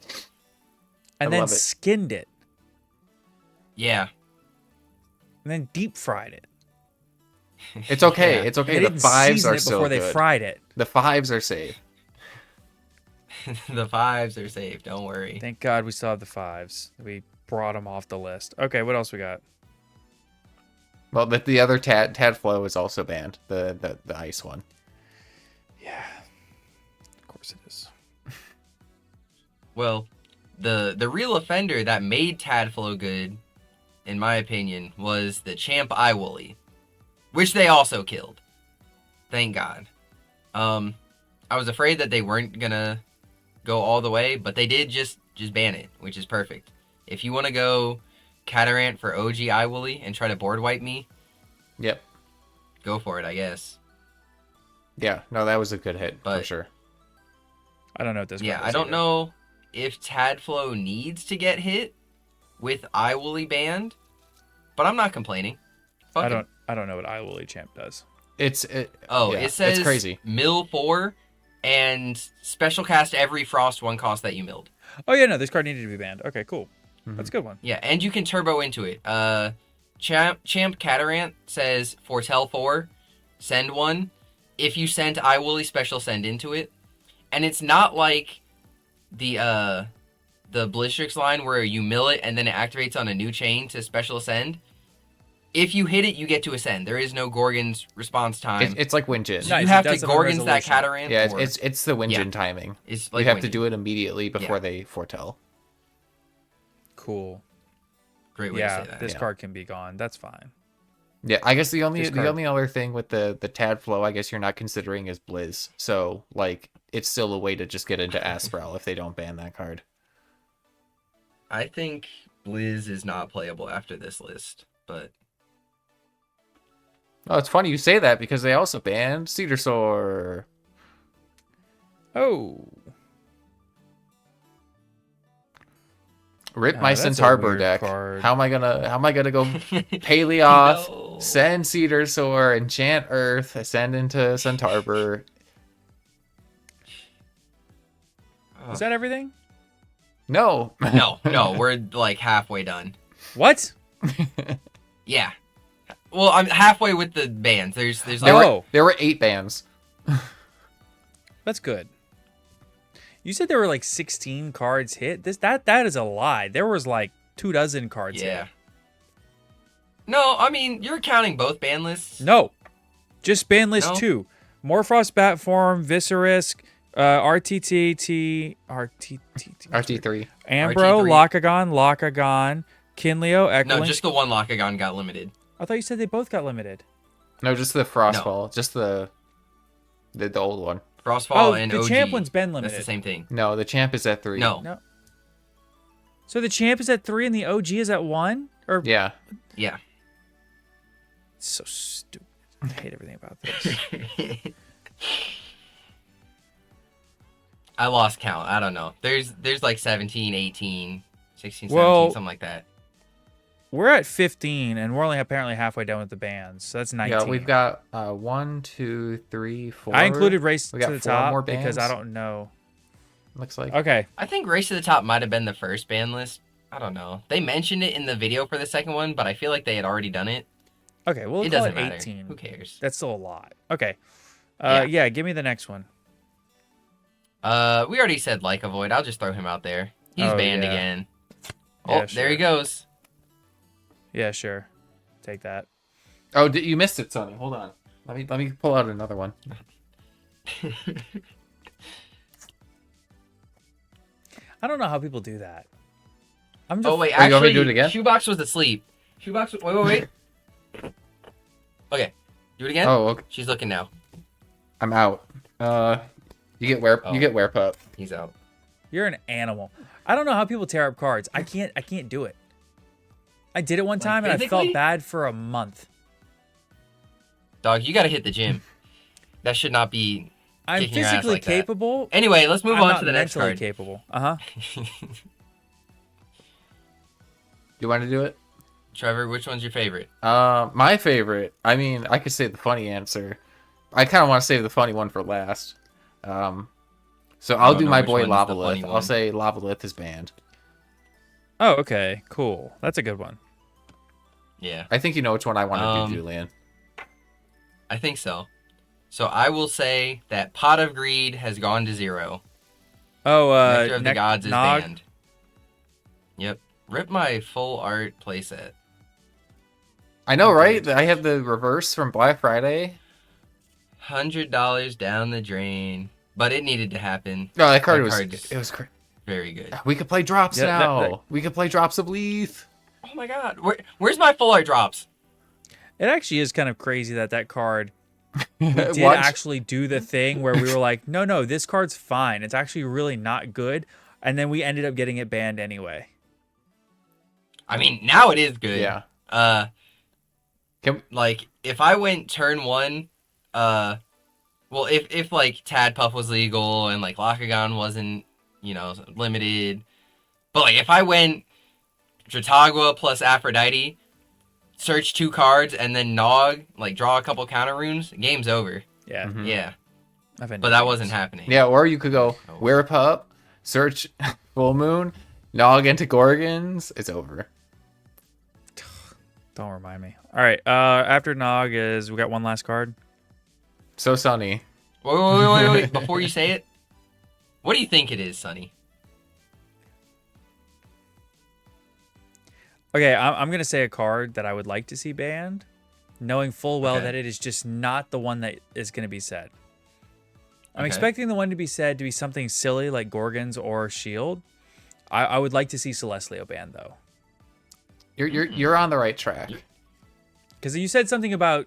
And I then love it. skinned it. Yeah. And then deep fried it. It's okay. Yeah. It's They okay. The didn't fives season are it so before they good. fried it. The fives are safe. The 5s are safe. Don't worry. Thank God we still have the 5s. We brought them off the list. Okay, what else we got? Well, the other Tadflow is also banned. The ice one. Yeah. Of course it is. Well, the real offender that made Tadflow good, in my opinion, was the Champ Iwooly, which they also killed. Thank God. I was afraid that they weren't gonna go all the way, but they did just ban it, which is perfect. If you want to go Catarant for OG Iwooly and try to board wipe me, Yep. go for it, I guess. Yeah. No, that was a good hit for But- sure. I don't know what this Yeah, card I is don't either. know if Tadflow needs to get hit with Iwooly banned, but I'm not complaining. Fuck it. I don't know what Iwooly Champ does. Oh, yeah, it says it's crazy. mill 4 and special cast every frost 1 cost that you milled. Oh yeah, no, this card needed to be banned. Okay, cool. That's a good one. Yeah, and you can turbo into it. Champ Catarant says foretell 4, send 1. If you send Iwooly special send into it. And it's not like the Blistrix line where you mill it and then it activates on a new chain to special ascend. If you hit it, you get to ascend. There is no Gorgon's response time. It's like Winjin. So Nice, you it have does to have a Gorgon's that resolution. Catarant. Yeah, or it's the Winjin Yeah. timing. it's like You have to Winjin. do it immediately before Yeah. they foretell. Cool. Great way Yeah, to say that. this Yeah. card can be gone. That's fine. Yeah, I guess the only This card- other thing with the Tadflow, I guess you're not considering is Blizz. So like, it's still a way to just get into Aspral if they don't ban that card. I think Blizz is not playable after this list, but Oh, it's funny you say that because they also banned Cedar Soar. Oh. Rip Yeah, my that's a Centaur weird deck. card. How am I gonna go Paleo, No. send Cedar Soar, enchant Earth, ascend into Centaur? Is that everything? No. no, we're like halfway done. What? Yeah. Well, I'm halfway with the bans. There's There like Oh. there were 8 bans. That's good. You said there were like 16 cards hit. That is a lie. There was like 24 cards yeah. hit. No, I mean you're counting both ban lists. No. Just ban list No? 2. Morphrost Bat Form, Viscerisk, RTT, RT3. Ambro, RT3. Lakagon, Kinleo, Echoing. No, just the one Lakagon got limited. I thought you said they both got limited. No, just the Frostfall. Just the old one. Frostfall and the OG. champ one's been limited. That's the same thing. No, the champ is at 3. No. No. So the champ is at 3 and the OG is at 1? Or Yeah. Yeah. It's so stupid. I hate everything about this. I lost count. I don't know. There's like 17, 18, 16, 17, Well, something like that. We're at 15 and we're only apparently halfway done with the bands. So that's 19. Yeah, we've got 1, 2, 3, 4. I included Race We to got the 4 top more because I bands. don't know. Looks like. Okay. I think Race to the Top might have been the first ban list. I don't know. They mentioned it in the video for the second one, but I feel like they had already done it. Okay, we'll It call doesn't it matter. 18. Who cares? That's still a lot. Okay. Yeah. Yeah, give me the next one. We already said like a void. I'll just throw him out there. He's Oh, banned yeah. again. Yeah, Oh, there he goes. Yeah, sure. Take that. Oh, you missed it, Sonny. Hold on. Let me pull out another one. I don't know how people do that. I'm just Oh wait, Oh, you want me actually, to do it again? Shoebox was asleep. Shoebox. Wait. Okay, do it again. Oh, okay. She's looking now. I'm out. You get wear Oh. you get wear pup. He's out. You're an animal. I don't know how people tear up cards. I can't do it. I did it one time and I felt bad for a month. Dog, you gotta hit the gym. That should not be. I'm physically capable. Anyway, let's move on to the next card. Mentally capable. You want to do it? Trevor, which one's your favorite? My favorite. I mean, I could say the funny answer. I kind of want to save the funny one for last. So I'll do my boy Lavalith. I'll say Lavalith is banned. Oh, okay, cool. That's a good one. Yeah. I think you know which one I want to do, Julian. I think so. So I will say that Pot of Greed has gone to 0. Oh, Nectar of the Gods is banned. Yep. Rip my full art playset. I know, right? I have the reverse from Black Friday. $100 down the drain. But it needed to happen. No, that card was very good. We could play drops now. We could play drops of Leaf. Oh my god. Where's my full art drops? It actually is kind of crazy that card did actually do the thing where we were like, no, this card's fine. It's actually really not good. And then we ended up getting it banned anyway. I mean, now it is good. Yeah. Like, if I went turn 1, well, if like Tadpuff was legal and like Lakagon wasn't, limited, but like if I went Dratagua plus Aphrodite, search 2 cards and then Nog, like draw a couple counter runes, game's over. Yeah. Mm-hmm. Yeah. But that wasn't happening. Yeah, or you could go Werepup, search Full Moon, Nog into Gorgons, it's over. Don't remind me. All right, after Nog we got one last card. So Sunny. Wait. Before you say it, what do you think it is, Sunny? Okay, I'm going to say a card that I would like to see banned, knowing full well that it is just not the one that is going to be said. I'm expecting the one to be said to be something silly like Gorgons or Shield. I would like to see Celestia banned, though. You're on the right track. Because you said something about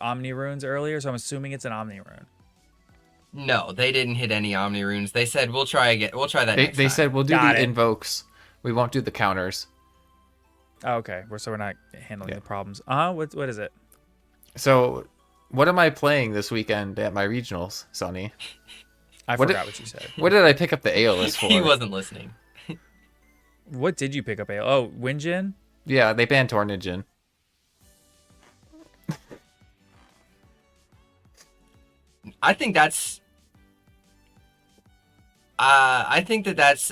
Omni Runes earlier, so I'm assuming it's an Omni Rune. No, they didn't hit any Omni Runes. They said, we'll try again. We'll try that next time. They said, we'll do the invokes. We won't do the counters. Oh, okay. So we're not handling the problems. What is it? So, what am I playing this weekend at my regionals, Sonny? I forgot what you said. What did I pick up the Aeolus for? He wasn't listening. What did you pick up? Oh, Winjin? Yeah, they banned Tornijin. I think that's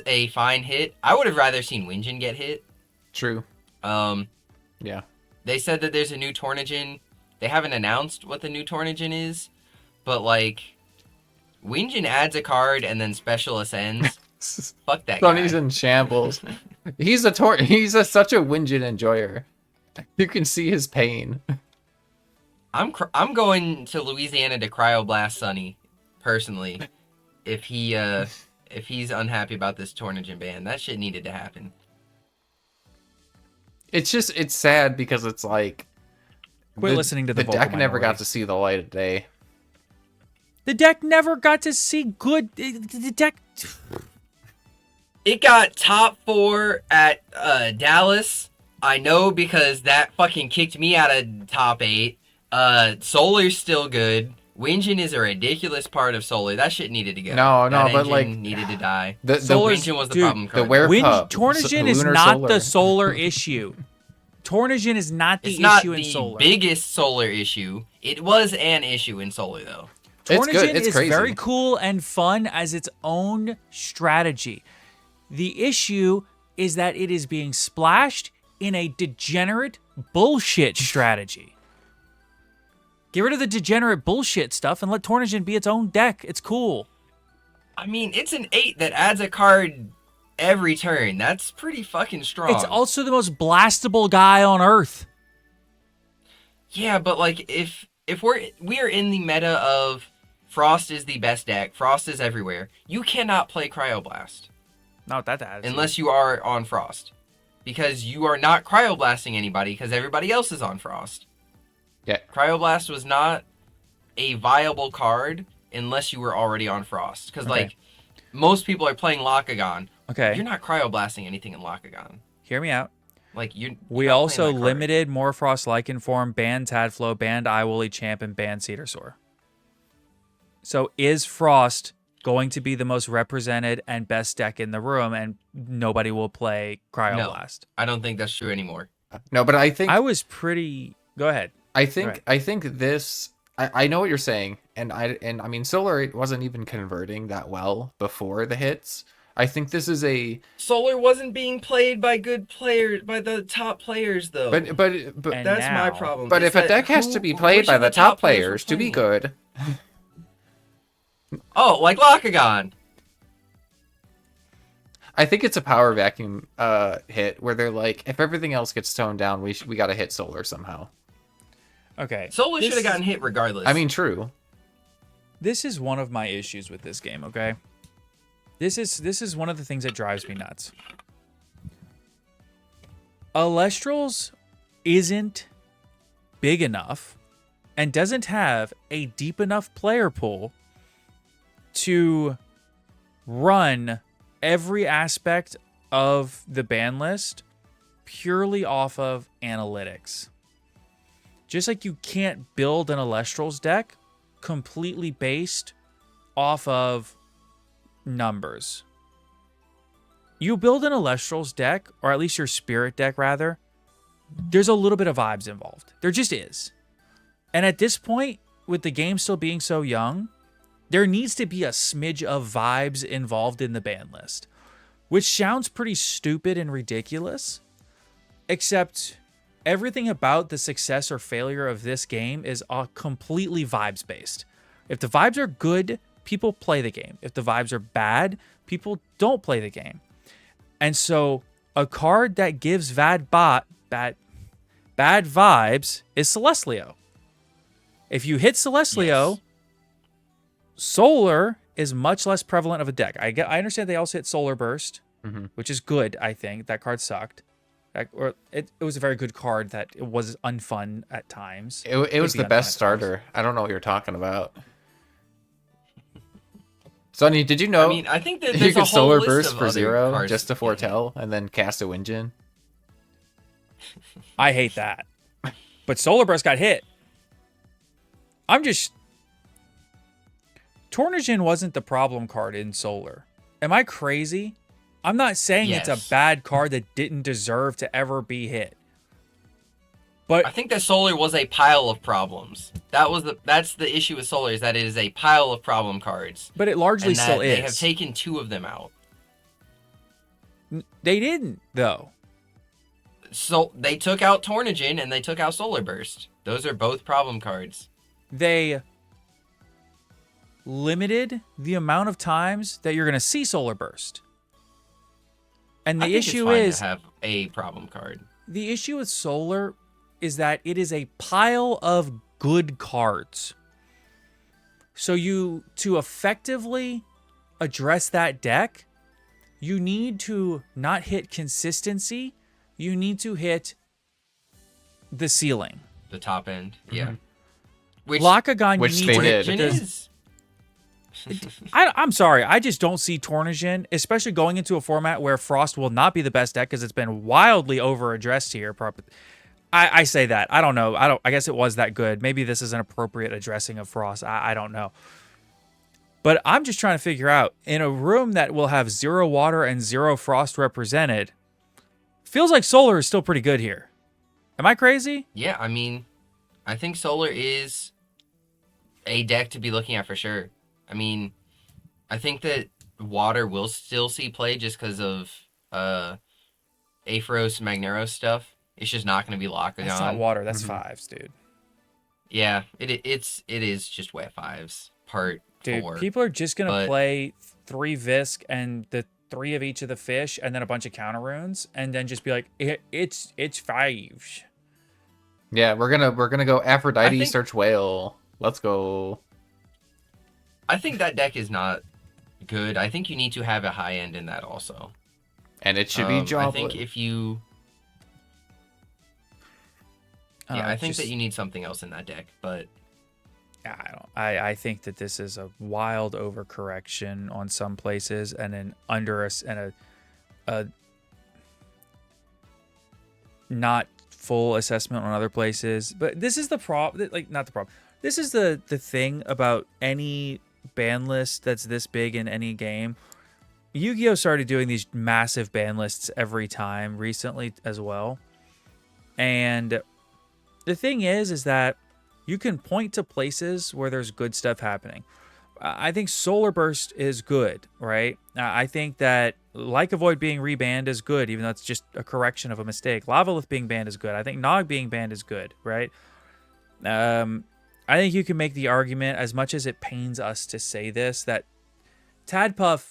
a fine hit. I would have rather seen Winjin get hit. True. Yeah. They said that there's a new Tornijin. They haven't announced what the new Tornijin is, but like Winjin adds a card and then special ascends. Fuck that guy. Sonny's in shambles. He's such a Winjin enjoyer. You can see his pain. I'm going to Louisiana to cryoblast Sonny, personally. If he's unhappy about this Tornijin ban, that shit needed to happen. It's sad because it's like quit listening to the deck never got to see the light of day. The deck never got to see good. The deck. It got top 4 at Dallas. I know because that fucking kicked me out of top 8. Solar's still good. Winjin is a ridiculous part of Solar. That shit needed to go. No, that but like needed to die. The Winjin was the problem card. Tornijin is not the Solar issue. Tornijin is not the issue in Solar. It's not the biggest Solar issue. It was an issue in Solar though. Tornijin is very cool and fun as its own strategy. The issue is that it is being splashed in a degenerate bullshit strategy. Get rid of the degenerate bullshit stuff and let Tornijin be its own deck. It's cool. I mean, it's an 8 that adds a card every turn. That's pretty fucking strong. It's also the most blastable guy on Earth. Yeah, but like if we are in the meta of Frost is the best deck, Frost is everywhere, you cannot play Cryoblast. Not that attitude. Unless you are on Frost. Because you are not Cryoblasting anybody because everybody else is on Frost. Yeah. Cryoblast was not a viable card unless you were already on Frost. Because, like, most people are playing Lakagon. Okay. You're not cryoblasting anything in Lakagon. Hear me out. Like We also limited Morfrost, Lycanform, banned Tadflow, banned Iwoolly, Champ, and banned Cedarsaur. So is Frost going to be the most represented and best deck in the room, and nobody will play Cryoblast? No, I don't think that's true anymore. No, but I think I was pretty. Go ahead. I think this. I know what you're saying, and I mean Solar wasn't even converting that well before the hits. I think this is a Solar wasn't being played by good players, by the top players though. but And that's now- my problem. but if a deck has to be played which by of the top were players to be playing? good, Oh, like Lakagon. I think it's a power vacuum hit where they're like, if everything else gets toned down, we got to hit Solar somehow. Okay. Solar This should have is- gotten hit regardless. I mean, true. This is one of my issues with this game, okay? This is one of the things that drives me nuts. Elestrals isn't big enough and doesn't have a deep enough player pool to run every aspect of the ban list purely off of analytics. Just like you can't build an Elestrals deck completely based off of numbers. You build an Elestrals deck, or at least your Spirit deck rather, there's a little bit of vibes involved. There just is. And at this point, with the game still being so young, there needs to be a smidge of vibes involved in the ban list, which sounds pretty stupid and ridiculous, except everything about the success or failure of this game is completely vibes based. If the vibes are good, people play the game. If the vibes are bad, people don't play the game. And so a card that gives bad vibes is Celestlio. If you hit Celestlio, Yes. Solar is much less prevalent of a deck. I understand they also hit Solar Burst, Mm-hmm. which is good, I think. That card sucked. It was a very good card that it was unfun at times. It was Could the be unfun best at times. starter. I don't know what you're talking about. Sonny, did you know I mean, I think that you there's a could whole Solar list Burst of for other 0 cards. just to foretell and then cast a Windjin? I hate that. But Solar Burst got hit. Tornagin wasn't the problem card in Solar. Am I crazy? I'm not saying it's Yes. a bad card that didn't deserve to ever be hit. But I think that Solar was a pile of problems. That's the issue with Solar, is that it is a pile of problem cards. it largely And that still they have is. taken 2 of them out. They didn't, though. So they took out Tornagin and they took out Solar Burst. Those are both problem cards. They limited the amount of times that you're going to see Solar Burst. And I the think issue it's fine is, to have a problem card. the issue with Solar is that it is a pile of good cards. So to effectively address that deck, you need to not hit consistency. You need to hit the ceiling. The top end, yeah. Mm-hmm. Which Lakagon, which you they need to did. hit. Tornagin is. I'm sorry. I just don't see Tornagin, especially going into a format where Frost will not be the best deck because it's been wildly over-addressed here. I say that. I don't know. I guess it was that good. Maybe this is an appropriate addressing of Frost. I don't know. But I'm just trying to figure out, in a room that will have 0 water and 0 Frost represented, feels like Solar is still pretty good here. Am I crazy? Yeah, I mean, I think Solar is a deck to be looking at for sure. I mean, I think that Water will still see play just because of Aphros, Magneros stuff. It's just not going to be Lakagon. That's not water. That's Mhm. 5s, dude. Yeah, it is just wet 5s. Part Dude, 4. people are just going to but- play 3 Visk and the 3 of each of the fish and then a bunch of counter runes and then just be like, it's 5. Yeah, we're gonna go Aphrodite think- search whale. Let's go. I think that deck is not good. I think you need to have a high end in that also. And it should be I Jawblet. think if you... Yeah, I think that you need something else in that deck, but I don't. I think that this is a wild overcorrection on some places, and then under us and a not full assessment on other places. But this is the problem. Like, not the problem. This is the thing about any ban list that's this big in any game. Yu-Gi-Oh started doing these massive ban lists every time recently as well. And the thing is that you can point to places where there's good stuff happening. I think Solar Burst is good, right? I think that Like a Void being rebanned is good, even though it's just a correction of a mistake. Lavalith being banned is good. I think Nog being banned is good, right? I think you can make the argument, as much as it pains us to say this, that Tadpuff,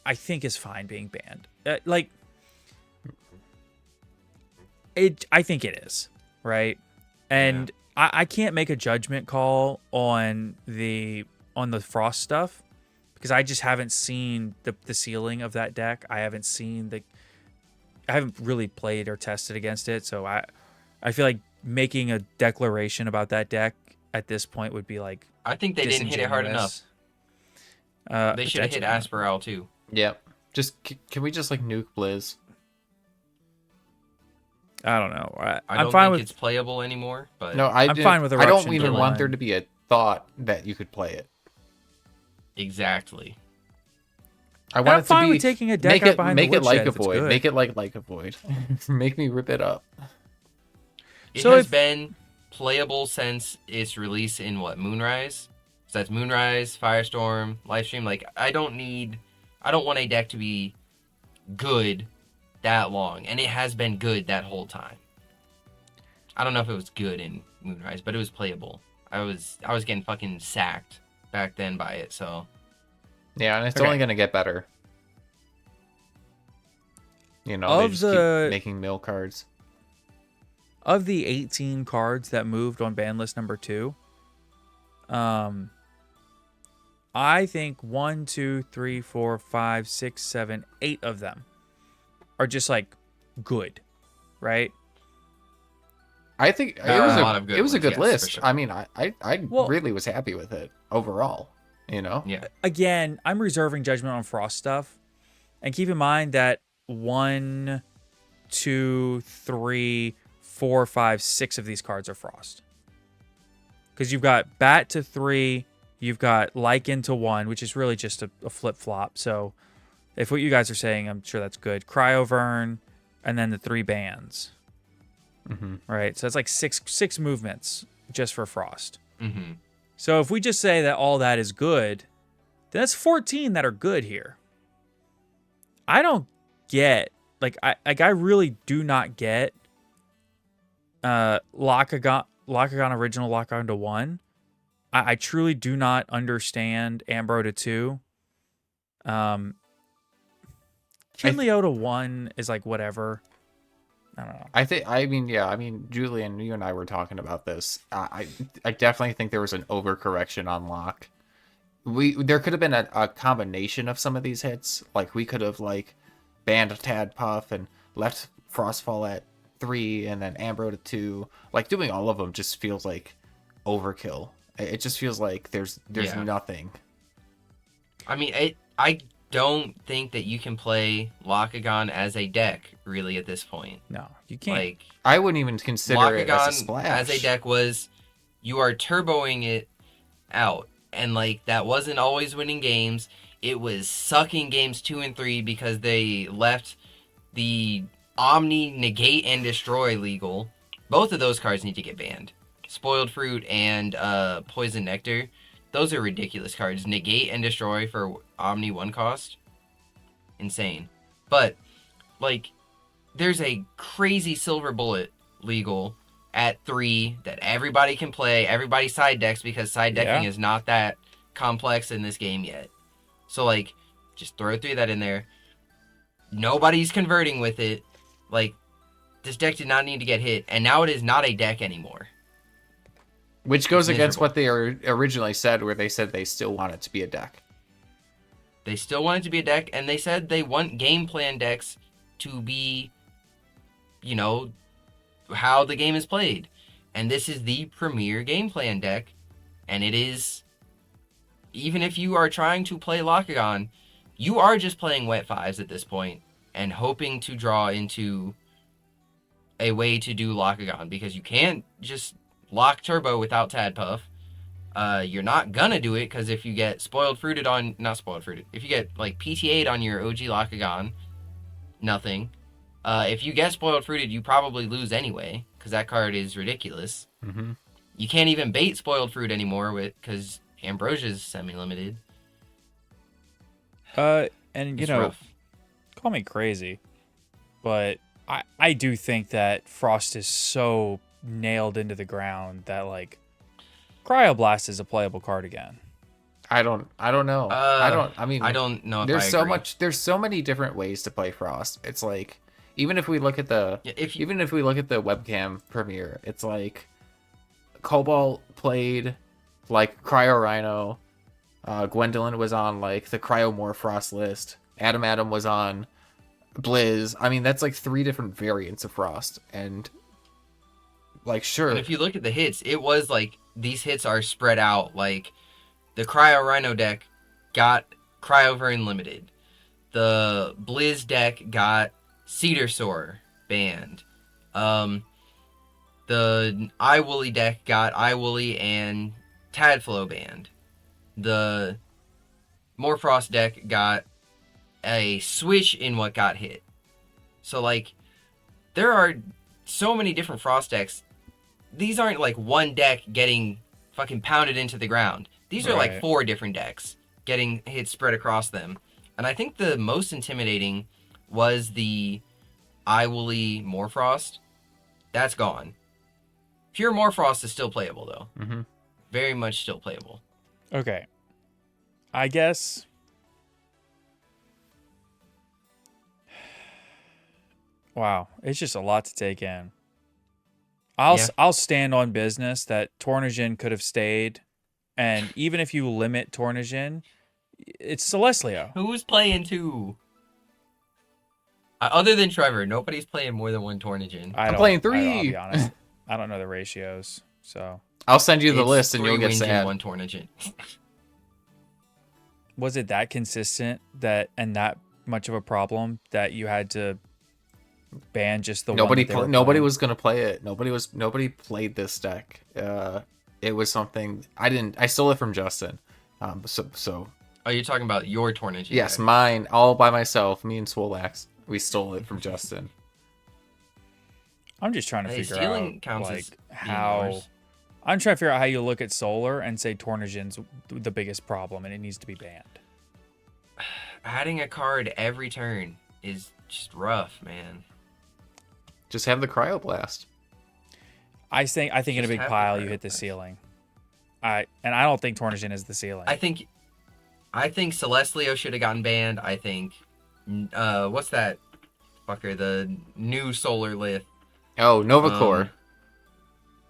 I think, is fine being banned. I think it is, right? And I can't make a judgment call on the Frost stuff because I just haven't seen the ceiling of that deck. I haven't really played or tested against it, so I feel like making a declaration about that deck at this point would be like, I think they didn't hit it hard enough. They should have hit Asperal too. Yep. Can we just like nuke Blizz? I don't know. I don't think it's playable anymore. But no, I'm fine with Eruption. I don't even Line. want there to be a thought that you could play it. Exactly. I want it to be with taking a deck out behind make the it like woodshed a if it's void. good. Make it like a void. Make me rip it up. It has been playable since its release in Moonrise. So that's Moonrise, Firestorm, Livestream. Like I don't want a deck to be good that long, and it has been good that whole time. I don't know if it was good in Moonrise, but it was playable. I was getting fucking sacked back then by it, so yeah, and it's only gonna get better. You know, they just keep making mill cards. Of the 18 cards that moved on ban list number 2, I think 1, 2, 3, 4, 5, 6, 7, 8 of them are just like good, right? I think it was a good list. Sure. I mean, I really was happy with it overall. You know. Yeah. Again, I'm reserving judgment on Frost stuff, and keep in mind that 1, 2, 3, 4, 5, 6 of these cards are Frost. Because you've got Bat to 3, you've got Lycan to 1, which is really just a flip flop. So, if what you guys are saying, I'm sure that's good. Cryovern, and then the 3 bans. Mm-hmm. Right, so that's like six movements just for Frost. Mm-hmm. So if we just say that all that is good, then that's 14 that are good here. I don't get I really do not get Lakagon original Lakagon to 1. I truly do not understand Ambro to 2. Kinleo to 1 is like whatever. I don't know. I mean, Julian, you and I were talking about this. I definitely think there was an overcorrection on Lock. There could have been a combination of some of these hits. Like we could have like banned Tadpuff and left Frostfall at 3 and then Ambro to 2. Like doing all of them just feels like overkill. It just feels like there's nothing. I mean, I don't think that you can play Lakagon as a deck really at this point. No, you can't. Like I wouldn't even consider Lakagon it as a splash. as a deck was you are turboing it out, and like that wasn't always winning games. It was sucking games 2 and 3 because they left the Omni Negate and Destroy legal. Both of those cards need to get banned. Spoiled Fruit and Poison Nectar. Those are ridiculous cards. Negate and Destroy for Omni 1 cost. Insane. But, like, there's a crazy Silver Bullet legal at 3 that everybody can play. Everybody side decks because side decking is not that complex in this game yet. So, like, just throw 3 of that in there. Nobody's converting with it. Like, this deck did not need to get hit. And now it is not a deck anymore. Which goes against what they originally said, where they said they still want it to be a deck. They still want it to be a deck, and they said they want game plan decks to be, you know, how the game is played. And this is the premier game plan deck And it is, even if you are trying to play Lakagon, you are just playing wet 5s at this point and hoping to draw into a way to do Lakagon, because you can't just lock Turbo without Tadpuff. You're not gonna do it, because if you get if you get like PTA'd on your OG Lakagon, nothing. If you get Spoiled Fruited, you probably lose anyway, because that card is ridiculous. Mm-hmm. You can't even bait Spoiled Fruit anymore because Ambrosia's semi-limited. And you It's know, rough. call me crazy, but I do think that Frost is so nailed into the ground that like Cryoblast is a playable card again. I don't know. I mean, I don't know if there's I so agree. there's so many different ways to play Frost. It's like, even if we look at the webcam premiere, it's like Cobalt played like Cryo Rhino, Gwendolyn was on like the Cryo Morphrost list, Adam was on Blizz. I mean, that's like 3 different variants of Frost, and like, sure. And if you look at the hits, it was like these hits are spread out. Like the Cryo Rhino deck got Cryovern limited. The Blizz deck got Cedar Soar banned. The iWooly deck got iWooly and Tadflow banned. The Morphrost deck got a switch in what got hit. So like, there are so many different Frost decks. These aren't like one deck getting fucking pounded into the ground. These are like 4 different decks getting hits spread across them. And I think the most intimidating was the iWooly Morphrost. That's gone. Pure Morphrost is still playable though. Mm-hmm. Very much still playable. Okay. I guess wow, it's just a lot to take in. I'll stand on business that Tornagin could have stayed, and even if you limit Tornagin, it's Celestia. Who's playing 2? Other than Trevor, nobody's playing more than 1 Tornagin. I'm playing 3. I'll be honest. I don't know the ratios, so I'll send you the It's list and 3 you'll get wins and sad. 1 Tornagin. was it that consistent and that much of a problem that you had to ban just the Nobody one that they were nobody playing? was gonna play it. Nobody played this deck. It was something I stole it from Justin. So Oh, you're talking about your Tornagin. yes, deck. mine all by myself. Me and Swolax, we stole it from Justin. I'm just trying to Hey, figure stealing out counts as like being how yours. I'm trying to figure out how you look at Solar and say Tornagin's the biggest problem and it needs to be banned. Adding a card every turn is just rough, man. Just have the Cryoblast. I think in a Just big have the pile you hit the Cryoblast. ceiling. I don't think Tornagin is the ceiling. I think Celestlio should have gotten banned. I think what's that fucker? The new Solar Lith. Oh, Novacore.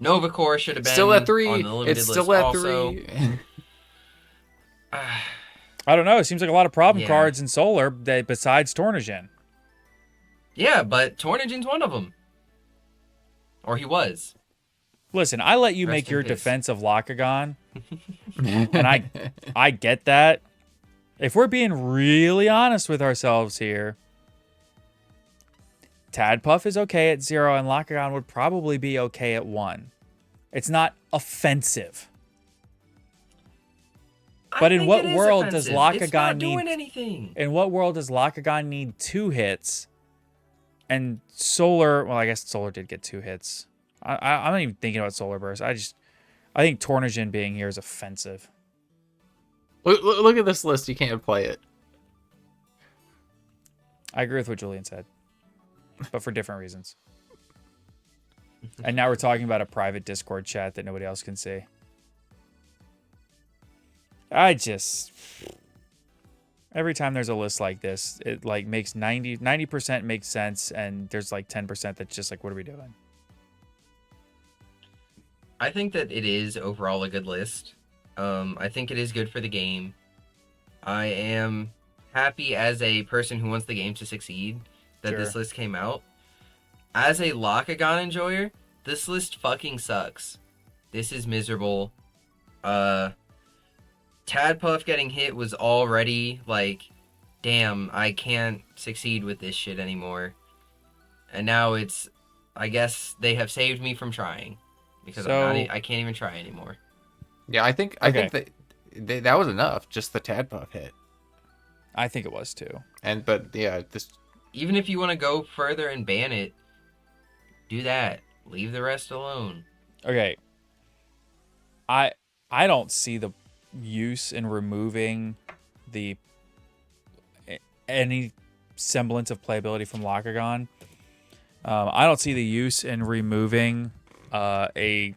Novacore should have been Still at 3. on the limited It's list still at also. 3. I don't know. It seems like a lot of problem Yeah. cards in Solar that besides Tornagin. Yeah, but Tornagin's one of them. Or he was. Listen, I let you Rest make in your peace. defense of Lakagon, and I get that. If we're being really honest with ourselves here, Tadpuff is okay at 0, and Lakagon would probably be okay at 1. It's not offensive. But in what world does It's Lakagon not need? doing anything. In what world does Lakagon need 2 hits? And Solar, well, I guess Solar did get 2 hits. I'm not even thinking about Solar Burst. I think Tornagin being here is offensive. Look at this list. You can't play it. I agree with what Julian said, but for different reasons. And now we're talking about a private Discord chat that nobody else can see. Every time there's a list like this, it like makes 90% makes sense, and there's like 10% that's just like, what are we doing? I think that it is overall a good list. I think it is good for the game. I am happy as a person who wants the game to succeed that this Sure. list came out. As a Lakagon enjoyer, this list fucking sucks. This is miserable. Tadpuff getting hit was already like, damn, I can't succeed with this shit anymore. And now it's, I guess they have saved me from trying because I can't even try anymore. Yeah, I think that was enough. Just the Tadpuff hit. I think it was too. But yeah, this. Even if you want to go further and ban it, do that. Leave the rest alone. Okay. I don't see the use in removing any semblance of playability from Lakagon. I don't see the use in removing a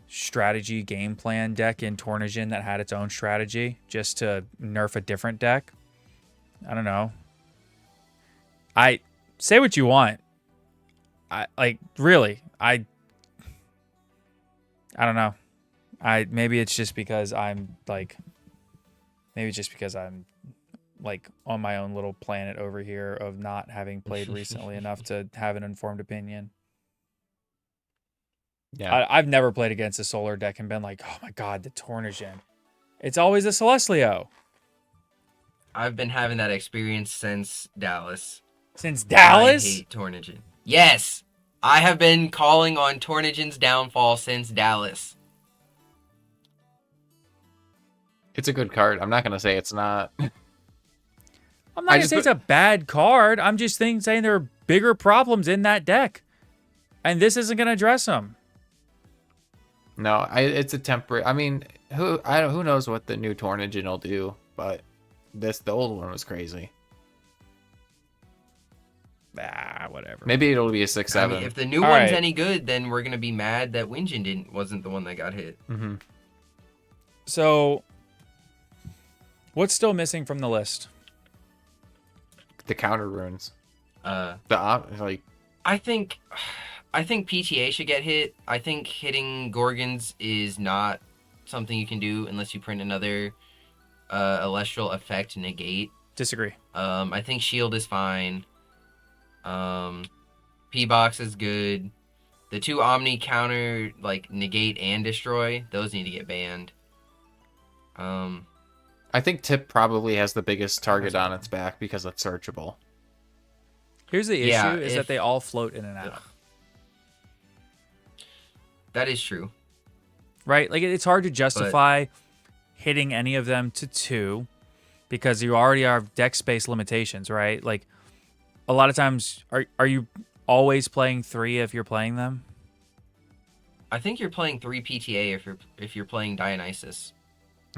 strategy game plan deck in Tornajin that had its own strategy just to nerf a different deck. I don't know. I say what you want. I don't know. Maybe it's just because I'm like on my own little planet over here of not having played recently enough to have an informed opinion. Yeah. I've never played against a solar deck and been like, oh my god, the Tornajin. It's always a Celestlio. I've been having that experience since Dallas. Since Dallas? I hate Tornajin. Yes! I have been calling on Tornajin's downfall since Dallas. It's a good card. I'm not going to say it's not. I'm not going to say it's a bad card. I'm just saying there are bigger problems in that deck. And this isn't going to address them. No, it's a temporary. I mean, who knows what the new Tornajin will do, but the old one was crazy. Whatever. Maybe it'll be a 6/7. I mean, if the new one's any good, then we're gonna be mad that Winjin wasn't the one that got hit. Mm-hmm. So, what's still missing from the list? The counter runes. I think PTA should get hit. I think hitting Gorgons is not something you can do unless you print another Elestral effect negate. Disagree. I think shield is fine. P-box is good. The two Omni counter, like, negate and destroy, those need to get banned. I think Tip probably has the biggest target on its back because it's searchable. Here's the issue, is that they all float in and out. Ugh. That is true. Right? Like, it's hard to justify hitting any of them to 2 because you already have deck space limitations, right? Like, a lot of times, are you always playing 3 if you're playing them? I think you're playing 3 PTA if you're playing Dionysus.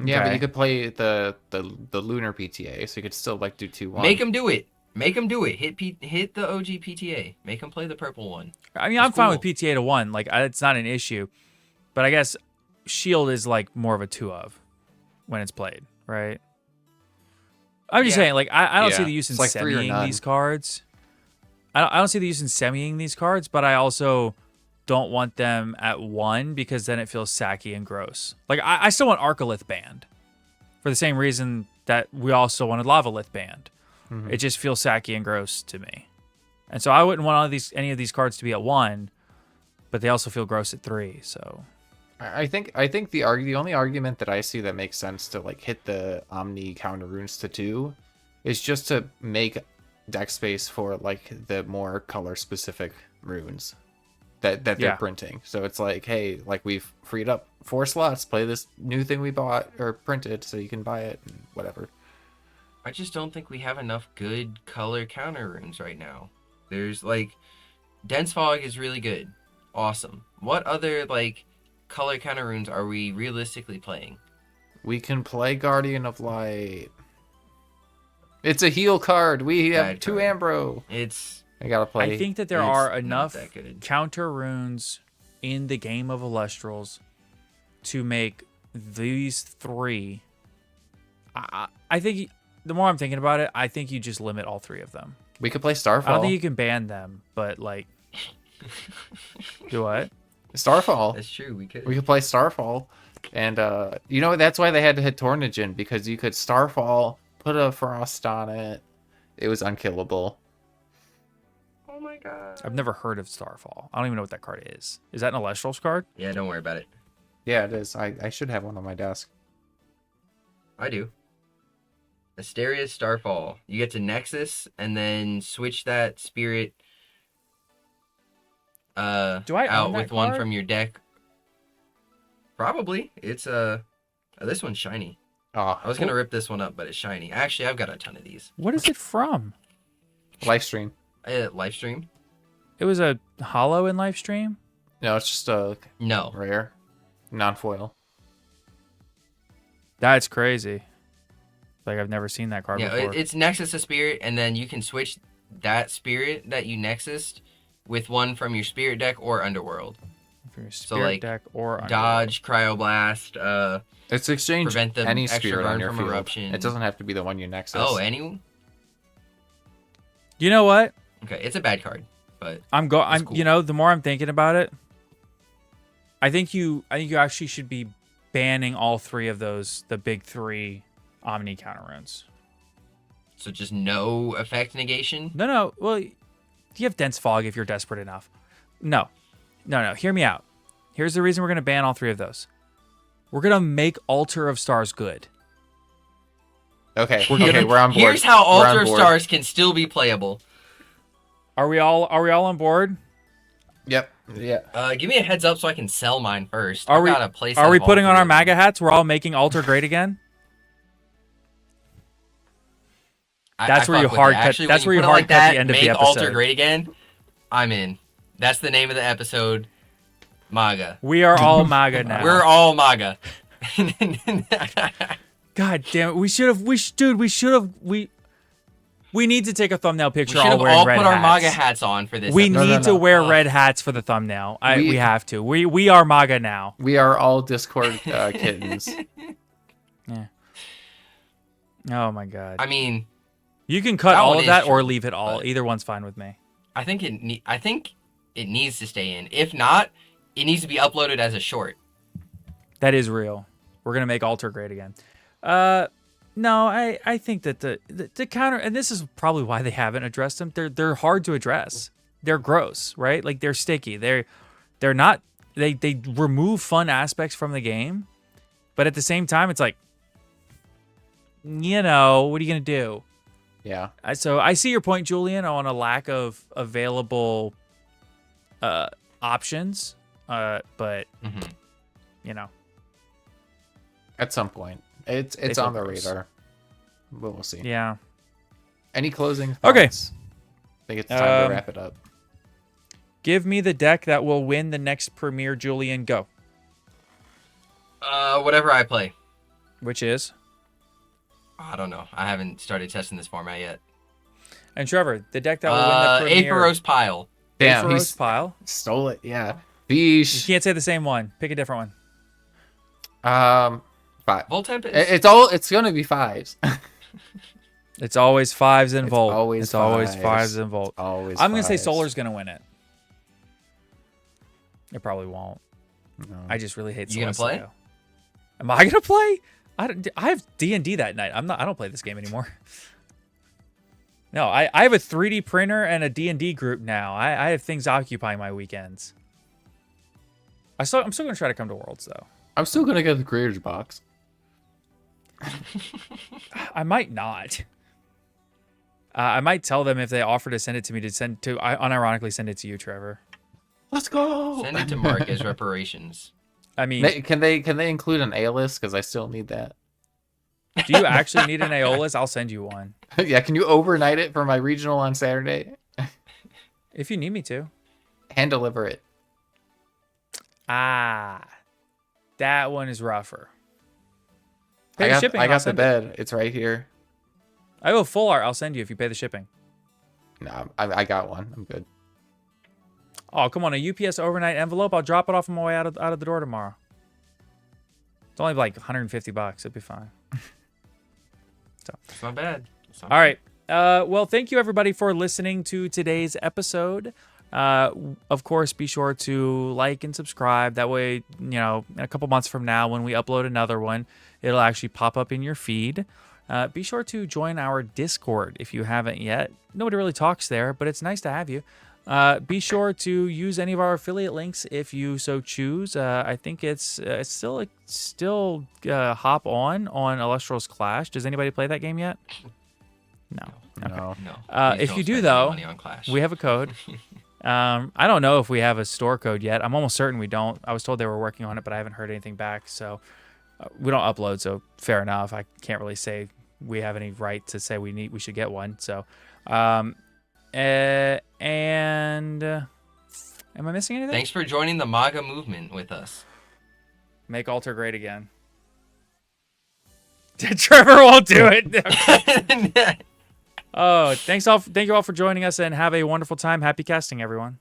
Yeah, Okay. but you could play the lunar PTA, so you could still like do 2/1. Make them do it. Make them do it. Hit the OG PTA. Make them play the purple one. I mean, That's I'm fine cool. with PTA to 1. Like, it's not an issue. But I guess shield is like more of a 2 of when it's played, right? I'm just saying, like, I don't see the use in It's like 3 or semiing none. these cards. I don't see the use in semiing these cards, but I also don't want them at 1 because then it feels sacky and gross. Like, I still want Arcolith banned for the same reason that we also wanted Lavalith banned. Mm-hmm. It just feels sacky and gross to me. And so I wouldn't want any of these cards to be at 1, but they also feel gross at 3, so... I think the only argument that I see that makes sense to like hit the Omni counter runes to 2 is just to make deck space for like the more color specific runes that they're printing. So it's like, hey, like we've freed up 4 slots, play this new thing we bought or printed so you can buy it and whatever. I just don't think we have enough good color counter runes right now. There's like Dense Fog is really good. Awesome. What other like color counter runes are we realistically playing? We can play Guardian of Light. It's a heal card. We have 2 Ambro. I gotta play. I think that there are not enough that good. counter runes in the game of Elestrals to make these 3. I think the more I'm thinking about it, I think you just limit all 3 of them. We could play Starfall. I don't think you can ban them, but like, do what? Starfall. That's true. We could play Starfall, and that's why they had to hit Tornajin, because you could Starfall, put a Frost on it. It was unkillable. Oh my god. I've never heard of Starfall. I don't even know what that card is. Is that an Elestrals card? Yeah, don't worry about it. Yeah, it is. I should have one on my desk. I do. Asteria Starfall. You get to Nexus and then switch that spirit Do I own out that with one card? from your deck. Probably. It's this one's shiny. Oh, I was gonna rip this one up, but it's shiny. Actually, I've got a ton of these. What is it from? live stream. Live stream? It was a holo in live stream. No, it's just a No. rare, non-foil. That's crazy. Like I've never seen that card Yeah, before. it's Nexus a spirit, and then you can switch that spirit that you Nexused with one from your spirit deck or Underworld. For your spirit like, deck or Underworld. Dodge, Cryoblast. It's exchange Prevent the any extra spirit on burn your from field. eruption. It doesn't have to be the one you nexus. Oh, any? You know what? Okay, it's a bad card, but I'm cool. You know, the more I'm thinking about it, I think you actually should be banning all three of those, the big three Omni counter runes. so just no effect negation. No. Well, you have dense fog if you're desperate enough. No. Hear me out. Here's the reason we're gonna ban all three of those. We're gonna make Altar of Stars good. Okay, we're on board. Here's how We're on Altar of board. Stars can still be playable. Are we all on board? Yep. Yeah. Give me a heads up so I can sell mine first. Are I've we got a place are we of all putting on three our of them. MAGA hats? We're all making Altar great again. That's I where you fuck with hard it. cut- Actually, that's when where you put it hard like cut the that, end of the make Altar episode. great again. I'm in. That's the name of the episode. MAGA. We are all MAGA now. We're all MAGA. God damn it! We should have. We need to take a thumbnail We picture should all have wearing all red put our hats. MAGA hats on for this. We episode. need to no. wear red hats for the thumbnail. We We- have to. We are MAGA now. We are all Discord kittens. Yeah. Oh my god. I mean, You can cut that all one of is that or true, leave it all. but- Either one's fine with me. I think it needs to stay in. If not, it needs to be uploaded as a short. That is real. We're gonna make Altar great again. No, I think that the counter, and this is probably why they haven't addressed them. They're hard to address. They're gross, right? Like they're sticky. They're not. They remove fun aspects from the game, but at the same time, it's like, you know, what are you gonna do? Yeah. So I see your point, Julian, on a lack of available options. But you know, At some point, it's feel on the gross. radar. We'll see. yeah. Any closing Okay. thoughts? I think it's time to wrap it up. Give me the deck that will win the next Premier, Julian. Go. Whatever I play. Which is? I don't know. I haven't started testing this format yet. And Trevor, the deck that will win the Premier. Aphoros Pile. Damn, Aphoros he's Pile. stole it. Yeah. You Beesh. can't say the same one. Pick a different one. 5. Voltempest. It's gonna be 5s. It's always 5s and It's Volt. always It's always 5s. 5s and Volt. Always. I'm gonna say 5s. Solar's gonna win it. It probably won't. No. I just really hate. You gonna play? Celestia. Am I gonna play? I have D&D that night. I don't play this game anymore. No, I have a 3D printer and a D&D group now. I have things occupying my weekends. I'm still gonna try to come to Worlds though. I'm still gonna get the creators box. I might not. I might tell them if they offer to send it to me I unironically send it to you, Trevor. Let's go. Send it to Mark as reparations. I mean, Can they include an A list? Because I still need that. do you actually need an Aeolus? I'll send you one. Yeah. Can you overnight it for my regional on Saturday? If you need me to. Hand deliver it. Ah. That one is rougher. I Pay the got shipping, I I'll got the send it. bed. It's right here. I have a full art. I'll send you if you pay the shipping. No, I got one. I'm good. Oh, come on. A UPS overnight envelope. I'll drop it off on my way out of the door tomorrow. It's only like $150. It'll be fine. It's not bad. All right. Well, thank you everybody for listening to today's episode. Of course, be sure to like and subscribe. That way, you know, in a couple months from now, when we upload another one, it'll actually pop up in your feed. Be sure to join our Discord if you haven't yet. Nobody really talks there, but it's nice to have you. Be sure to use any of our affiliate links if you so choose. I think it's still hop on Elestrals Clash. Does anybody play that game yet? No. Okay. No. No. If Please you don't do spend any though, money on Clash. we have a code. I don't know if we have a store code yet. I'm almost certain we don't. I was told they were working on it, but I haven't heard anything back. So we don't upload. So fair enough. I can't really say we have any right to say we should get one. So, and am I missing anything? Thanks for joining the MAGA movement with us. Make Alter great again. Trevor won't do it. Oh, thank you all for joining us, and have a wonderful time. Happy casting, everyone.